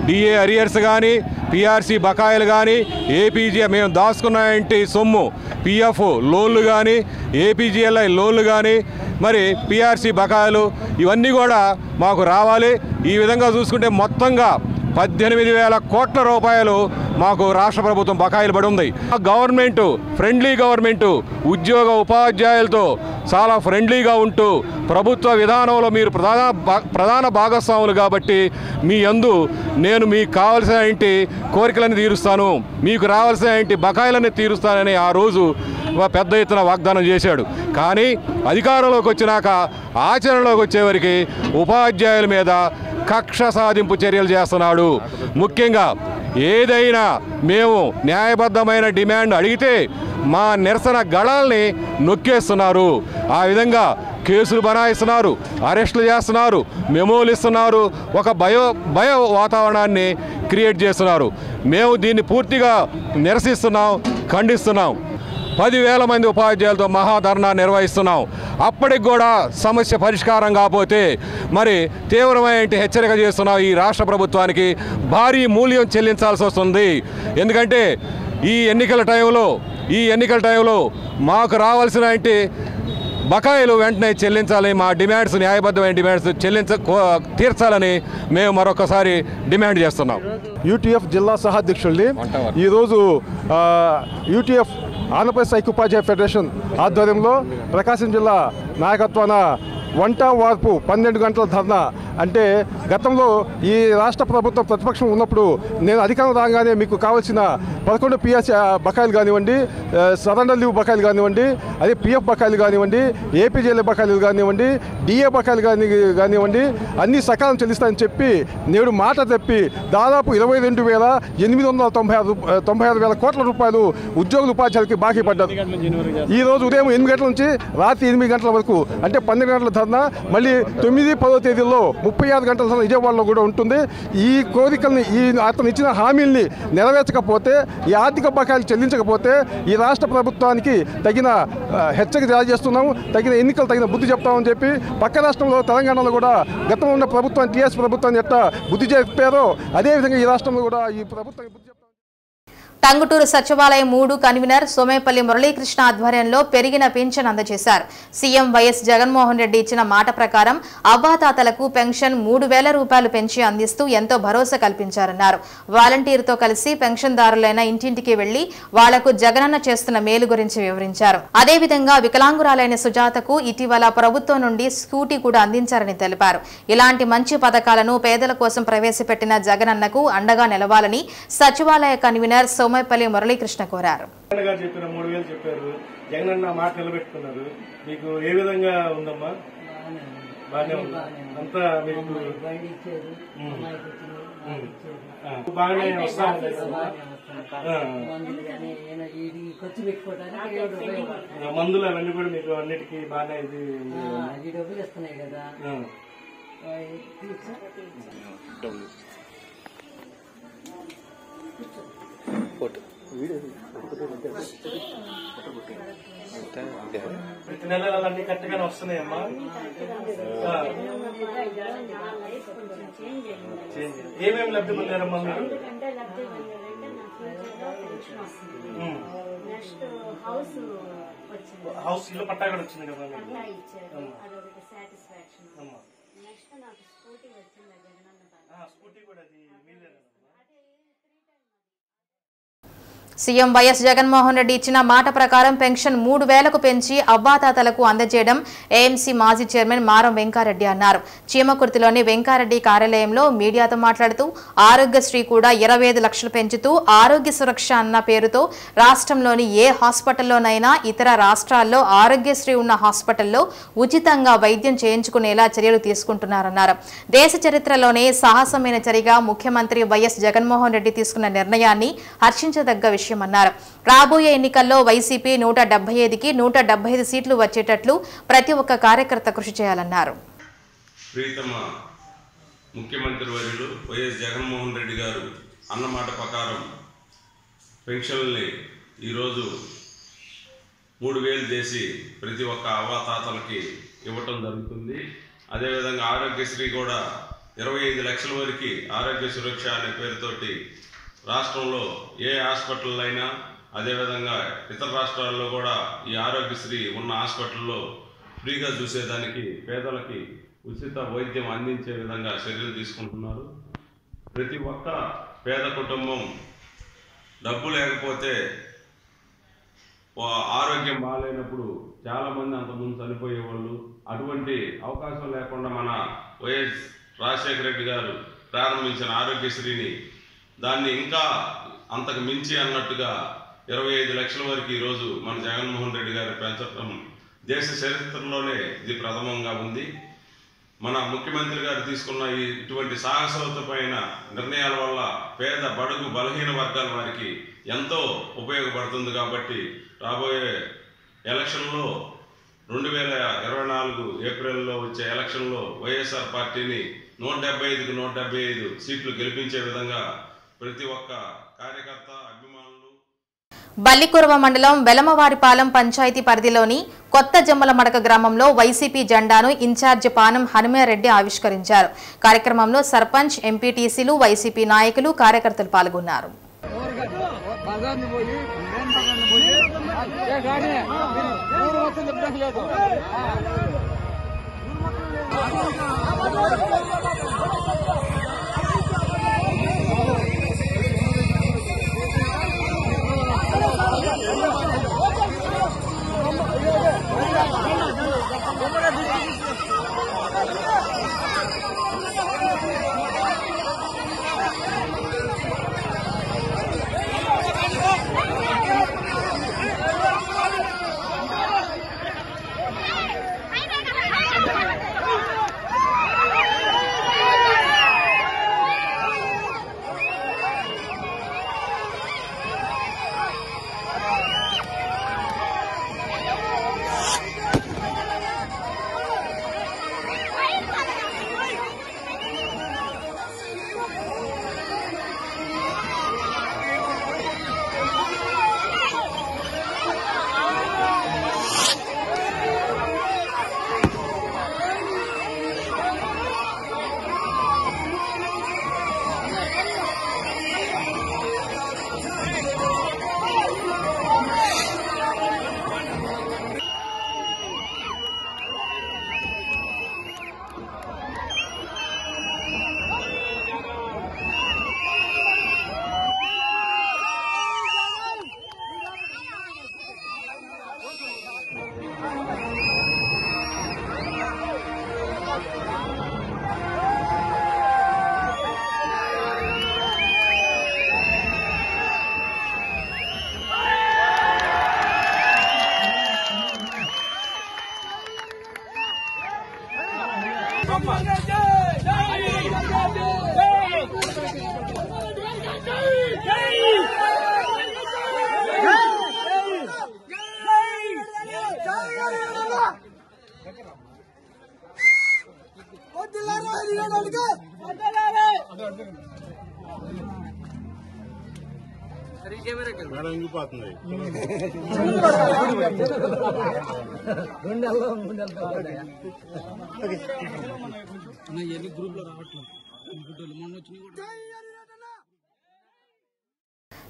డిఏ అరియర్స్ కానీ, పిఆర్సీ బకాయిలు కానీ, ఏపీజీ మేము దాచుకున్న సొమ్ము, పిఎఫ్ లోన్లు కానీ, ఏపీజీఎల్ఐ లోన్లు కానీ, మరి పిఆర్సీ బకాయిలు ఇవన్నీ కూడా మాకు రావాలి. ఈ విధంగా చూసుకుంటే మొత్తంగా 18,000 కోట్ల రూపాయలు మాకు రాష్ట్ర ప్రభుత్వం బకాయిలు పడి ఉంది. గవర్నమెంటు ఫ్రెండ్లీ గవర్నమెంటు ఉద్యోగ ఉపాధ్యాయులతో చాలా ఫ్రెండ్లీగా ఉంటూ ప్రభుత్వ విధానంలో మీరు ప్రధాన భాగస్వాములు కాబట్టి మీ యందు నేను మీకు కావాల్సిన కోరికలను తీరుస్తాను, మీకు రావాల్సిన బకాయిలన్నీ తీరుస్తానని ఆ రోజు పెద్ద ఎత్తున వాగ్దానం చేశాడు. కానీ అధికారంలోకి వచ్చినాక ఆచరణలోకి వచ్చేవరికి ఉపాధ్యాయుల మీద కక్ష సాధింపు చర్యలు చేస్తున్నాడు. ముఖ్యంగా ఏదైనా మేము న్యాయబద్ధమైన డిమాండ్ అడిగితే మా నిరసన గళాల్ని నొక్కేస్తున్నారు. ఆ విధంగా కేసులు బనాయిస్తున్నారు, అరెస్టులు చేస్తున్నారు, మెమోలు ఇస్తున్నారు, ఒక భయ వాతావరణాన్ని క్రియేట్ చేస్తున్నారు. మేము దీన్ని పూర్తిగా నిరసిస్తున్నాం, ఖండిస్తున్నాం. 10,000 మంది ఉపాధ్యాయులతో మహాధర్నా నిర్వహిస్తున్నాం. అప్పటికి కూడా సమస్య పరిష్కారం కాకపోతే మరి తీవ్రమైన హెచ్చరిక చేస్తున్నాం. ఈ రాష్ట్ర ప్రభుత్వానికి భారీ మూల్యం చెల్లించాల్సి వస్తుంది. ఎందుకంటే ఈ ఎన్నికల టైంలో మాకు రావాల్సిన బకాయిలు వెంటనే చెల్లించాలని, మా డిమాండ్స్ న్యాయబద్ధమైన డిమాండ్స్ తీర్చాలని మేము మరొకసారి డిమాండ్ చేస్తున్నాం. యూటీఎఫ్ జిల్లా సహాధ్యక్షుల్ని ఈరోజు యూటీఎఫ్ ఆంధ్రప్రదేశ్ ఐక్యోపాధ్యాయ ఫెడరేషన్ ఆధ్వర్యంలో ప్రకాశం జిల్లా నాయకత్వాన వంట వార్పు 12 గంటల ధర్నా. అంటే గతంలో ఈ రాష్ట్ర ప్రభుత్వం ప్రతిపక్షం ఉన్నప్పుడు నేను అధికారం రాగానే మీకు కావాల్సిన 11 పిఎస్ బకాయిలు కానివ్వండి, సరెండర్ లీవ్ బకాయిలు కానివ్వండి, అదే పిఎఫ్ బకాయిలు కానివ్వండి, ఏపీజీఎల్ బకాయిలు కానివ్వండి, డిఏ బకాయిలు కానివ్వండి అన్నీ సకాలం చెల్లిస్తానని చెప్పి నేడు మాట తప్పి దాదాపు 22,896 కోట్ల రూపాయలు ఉద్యోగుల ఉపాధ్యాయులకి బాకీ పడ్డారు. ఈరోజు ఉదయం 8 గంటల నుంచి రాత్రి 8 గంటల వరకు అంటే 12 గంటల ధర్నా, మళ్ళీ 9, 10 తేదీల్లో 36 గంటల ధర్నా విజయవాడలో కూడా ఉంటుంది. ఈ కోరికల్ని అతను ఇచ్చిన హామీల్ని నెరవేర్చకపోతే, ఈ ఆర్థిక బకాయిలు చెల్లించకపోతే ఈ రాష్ట్ర ప్రభుత్వానికి తగిన హెచ్చరిక జారీ చేస్తున్నాము, తగిన బుద్ధి చెప్తామని చెప్పి పక్క రాష్ట్రంలో తెలంగాణలో కూడా గతంలో ఉన్న ప్రభుత్వం టీఎస్ ప్రభుత్వాన్ని ఎట్లా బుద్ధి చెప్పారో అదేవిధంగా ఈ రాష్ట్రంలో కూడా ఈ ప్రభుత్వానికి బుద్ధి చెప్తాం. టంగుటూరు సచివాలయం 3 కన్వీనర్ సోమేపల్లి మురళీకృష్ణ ఆధ్వర్యంలో పెరిగిన పింఛన్ అందజేశారు. సీఎం వైఎస్ జగన్మోహన్ రెడ్డి ఇచ్చిన మాట ప్రకారం అవ్వాతాతలకు పెన్షన్ 3,000 రూపాయలు పెంచి అందిస్తూ ఎంతో భరోసా కల్పించారన్నారు. వాలంటీర్తో కలిసి పెన్షన్దారులైన ఇంటింటికి వెళ్లి వాళ్లకు జగనన్న చేస్తున్న మేలు గురించి వివరించారు. అదేవిధంగా వికలాంగురాలైన సుజాతకు ఇటీవల ప్రభుత్వం నుండి స్కూటీ కూడా అందించారని తెలిపారు. ఇలాంటి మంచి పథకాలను పేదల కోసం ప్రవేశపెట్టిన జగనన్నకు అండగా నిలవాలని సచివాలయ కన్వీనర్ సోమేపల్లి మురళీకృష్ణ కోరారు. చెప్పిన 3,000 చెప్పారు, జగనన్న మాట నిలబెట్టుకున్నారు. మీకు ఏ విధంగా ఉందమ్మా? బాగానే ఉంది అంతా. మీకు బాగానే వస్తా మందులు అవన్నీ కూడా మీకు అన్నిటికీ బాగానే ఇది డబ్బులు ఇస్తున్నాయి కదా. ప్రతి నెల అన్ని కరెక్ట్గానే వస్తున్నాయమ్మా. ఏమేమి లబ్ధి పొందారమ్మా మీరు? నెక్స్ట్ హౌస్ ఇల్లు పట్టా కూడా వచ్చింది కదా పట్టా ఇచ్చారు, అదొకటి సాటిస్ఫాక్షన్. నెక్స్ట్ నాకు స్కూటీ వచ్చింది జగనన్న స్కూటీ కూడా అది మీదేనా? సీఎం వైఎస్ జగన్మోహన్ రెడ్డి ఇచ్చిన మాట ప్రకారం పెన్షన్ 3,000కు పెంచి అవ్వాతాతలకు అందజేయడం ఏఎంసీ మాజీ చైర్మన్ మారం వెంకారెడ్డి అన్నారు. చీమకుర్తిలోని వెంకారెడ్డి కార్యాలయంలో మీడియాతో మాట్లాడుతూ ఆరోగ్యశ్రీ కూడా 25 లక్షలు పెంచుతూ ఆరోగ్య సురక్ష అన్న పేరుతో రాష్ట్రంలోని ఏ హాస్పిటల్లోనైనా ఇతర రాష్ట్రాల్లో ఆరోగ్యశ్రీ ఉన్న హాస్పిటల్లో ఉచితంగా వైద్యం చేయించుకునేలా చర్యలు తీసుకుంటున్నారన్నారు. దేశ చరిత్రలోనే సాహసమైన చర్యగా ముఖ్యమంత్రి వైఎస్ జగన్మోహన్ రెడ్డి తీసుకున్న నిర్ణయాన్ని హర్షించదగ్గ విషయం అన్నారు. రాబోయే ఎన్నికల్లో వైసీపీ 175కి 175 సీట్లు వచ్చేటట్లు ప్రతి ఒక్క కార్యకర్త కృషి చేయాలన్నారు. ప్రీతమ ముఖ్యమంత్రి వర్యులు వైఎస్ జగన్మోహన్ రెడ్డి గారు అన్నమాట ప్రకారం పెన్షన్లని ఈరోజు 3,000 చేసి ప్రతి ఒక్క అవ్వాతాతలకి ఇవ్వటం జరుగుతుంది. అదేవిధంగా ఆరోగ్యశ్రీ కూడా 25 లక్షల వరకు ఆరోగ్య సురక్ష అనే పేరుతోటి రాష్ట్రంలో ఏ హాస్పిటల్ అయినా అదేవిధంగా ఇతర రాష్ట్రాల్లో కూడా ఈ ఆరోగ్యశ్రీ ఉన్న హాస్పిటల్లో ఫ్రీగా చూసేదానికి పేదలకి ఉచిత వైద్యం అందించే విధంగా చర్యలు తీసుకుంటున్నారు. ప్రతి ఒక్క పేద కుటుంబం డబ్బు లేకపోతే ఆరోగ్యం బాగాలేనప్పుడు చాలామంది అంతకుముందు చనిపోయేవాళ్ళు. అటువంటి అవకాశం లేకుండా మన వైఎస్ రాజశేఖర రెడ్డి గారు ప్రారంభించిన ఆరోగ్యశ్రీని దాన్ని ఇంకా అంతకు మించి అన్నట్టుగా 25 లక్షల వరకు ఈరోజు మన జగన్మోహన్ రెడ్డి గారు పెంచడం దేశ చరిత్రలోనే ఇది ప్రథమంగా ఉంది. మన ముఖ్యమంత్రి గారు తీసుకున్న ఇటువంటి సాహసోపమైన నిర్ణయాల వల్ల పేద బడుగు బలహీన వర్గాల వారికి ఎంతో ఉపయోగపడుతుంది. కాబట్టి రాబోయే ఎలక్షన్లో 2024 ఏప్రిల్లో వచ్చే ఎలక్షన్లో వైఎస్ఆర్ పార్టీని 175కి 175 సీట్లు గెలిపించే విధంగా ప్రతి ఒక్క కార్యకర్త అభిమానులు. బల్లికురవ మండలం వెలమవారిపాలెం పంచాయతీ పరిధిలోని కొత్త జమ్మలమడక గ్రామంలో వైసీపీ జెండాను ఇన్ఛార్జ్ పానం హనుమారెడ్డి ఆవిష్కరించారు. కార్యక్రమంలో సర్పంచ్, ఎంపీటీసీలు, వైసీపీ నాయకులు, కార్యకర్తలు పాల్గొన్నారు.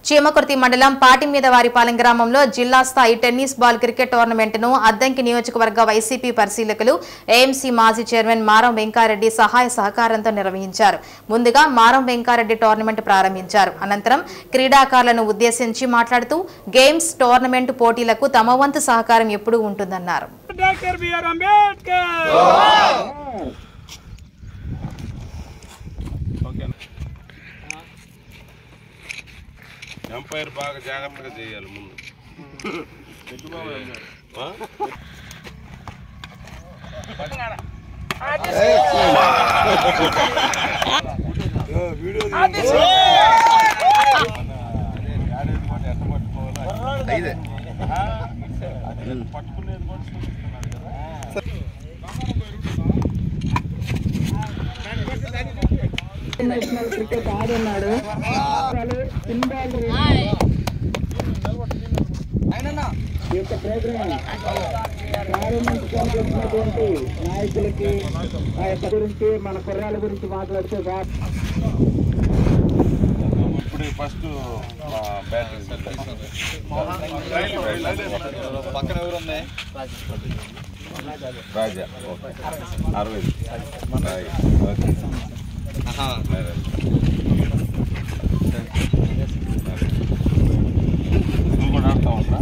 చీమకుర్తి మండలం పాటిమీదవారిపాలెం గ్రామంలో జిల్లా స్థాయి టెన్నిస్ బాల్ క్రికెట్ టోర్నమెంట్ను అద్దంకి నియోజకవర్గ వైసీపీ పరిశీలకులు ఏఎంసీ మాజీ చైర్మన్ మారం వెంకారెడ్డి సహాయ సహకారంతో నిర్వహించారు. ముందుగా మారం వెంకారెడ్డి టోర్నమెంట్ ప్రారంభించారు. అనంతరం క్రీడాకారులను ఉద్దేశించి మాట్లాడుతూ గేమ్స్ టోర్నమెంట్ పోటీలకు తమ వంతు సహకారం ఎప్పుడూ ఉంటుందన్నారు. ఎంపైర్ బాగా జాగ్రత్తగా చేయాలి ముందు. నేషనల్ క్రికెట్ ఆడున్నాడు. ఈ యొక్క ప్రోగ్రాం ప్రారంభించుకోవాల్సినటువంటి నాయకులకి ఆ యొక్క గురించి మన కుర్రాల గురించి మాట్లాడితే ఇప్పుడే ఫస్ట్ పక్కన ఎవరున్నాయి? రాజా 60 నువ్వు కూడా ఆడుతా ఉంటా?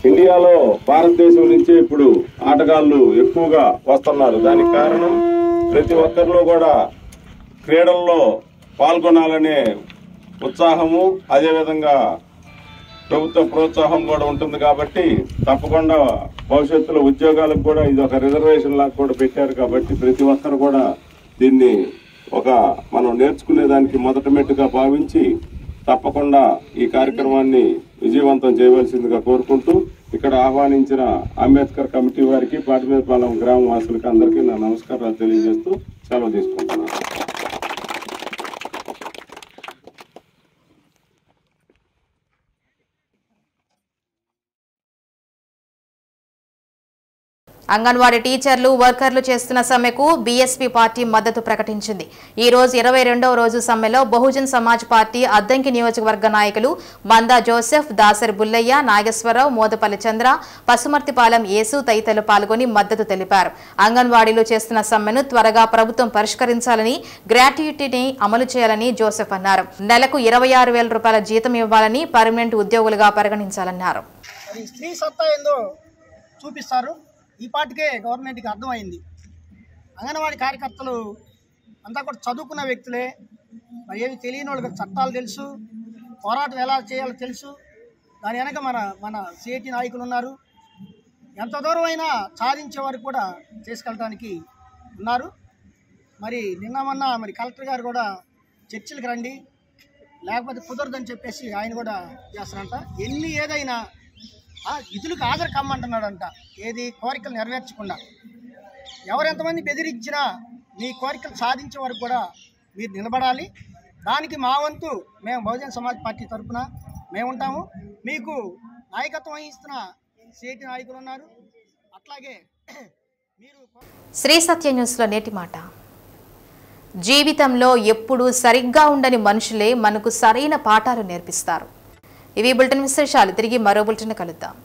ఇండియాలో భారతదేశం నుంచి ఇప్పుడు ఆటగాళ్ళు ఎక్కువగా వస్తున్నారు. దానికి కారణం ప్రతి ఒక్కరిలో కూడా క్రీడల్లో పాల్గొనాలనే ఉత్సాహము, అదేవిధంగా ప్రభుత్వ ప్రోత్సాహం కూడా ఉంటుంది. కాబట్టి తప్పకుండా భవిష్యత్తులో ఉద్యోగాలకు కూడా ఇది ఒక రిజర్వేషన్ లాగా కూడా పెట్టారు. కాబట్టి ప్రతి ఒక్కరు కూడా దీన్ని ఒక మనం నేర్చుకునే దానికి మొదటి మెట్టుగా భావించి తప్పకుండా ఈ కార్యక్రమాన్ని విజయవంతం చేయవలసిందిగా కోరుకుంటూ ఇక్కడ ఆహ్వానించిన అంబేద్కర్ కమిటీ వారికి, పాటిమీదపాలెం గ్రామ వాసులకి అందరికీ నా నమస్కారాలు తెలియజేస్తూ సెలవు తీసుకుంటున్నాను. అంగన్వాడీ టీచర్లు, వర్కర్లు చేస్తున్న సమ్మెకు బీఎస్పీ పార్టీ మద్దతు ప్రకటించింది. ఈ రోజు 22వ రోజు సమ్మెలో బహుజన్ సమాజ్ పార్టీ అద్దంకి నియోజకవర్గ నాయకులు మందా జోసెఫ్, దాసరి బుల్లయ్య, నాగేశ్వరరావు, మోదపల్లి చంద్ర, పసుమర్తిపాలెం యేసు తదితరులు పాల్గొని మద్దతు తెలిపారు. అంగన్వాడీలు చేస్తున్న సమ్మెను త్వరగా ప్రభుత్వం పరిష్కరించాలని, గ్రాట్యుటీని అమలు చేయాలని జోసెఫ్ అన్నారు. నెలకు 26,000 రూపాయల జీతం ఇవ్వాలని, పర్మనెంట్ ఉద్యోగులుగా పరిగణించాలన్నారు. స్త్రీ సత్తా ఏందో చూపిస్తారు. ఈ పాటికే గవర్నమెంట్కి అర్థమైంది. అంగన్వాడీ కార్యకర్తలు అంతా కూడా చదువుకున్న వ్యక్తులే, మరి ఏమి తెలియని వాళ్ళకి చట్టాలు తెలుసు, పోరాటం ఎలా చేయాలో తెలుసు. దాని వెనక మన సిఐటి నాయకులు ఉన్నారు. ఎంత దూరం అయినా సాధించే వరకు కూడా చేసుకెళ్ళడానికి ఉన్నారు. మరి నిన్న మరి కలెక్టర్ గారు కూడా చర్చలకు రండి, లేకపోతే కుదరదని చెప్పేసి ఆయన కూడా చేస్తారంట. ఏదైనా విధులకు హాజరు కమ్మంటున్నాడంట. ఏది కోరికలు నెరవేర్చకుండా ఎవరెంతమంది బెదిరించినా మీ కోరికలు సాధించే వరకు కూడా మీరు నిలబడాలి. దానికి మా వంతు మేము బహుజన్ సమాజ్ పార్టీ తరఫున మేము ఉంటాము. మీకు నాయకత్వం వహిస్తున్న సిఐటి నాయకులు ఉన్నారు. అట్లాగే మీరు శ్రీ సత్య న్యూస్లో నేటి మాట. జీవితంలో ఎప్పుడూ సరిగ్గా ఉండని మనుషులే మనకు సరైన పాఠాలు నేర్పిస్తారు. ఇవి బులెటిన్ విశేషాలు. తిరిగి మరో బులెటిన్ కలుద్దాం.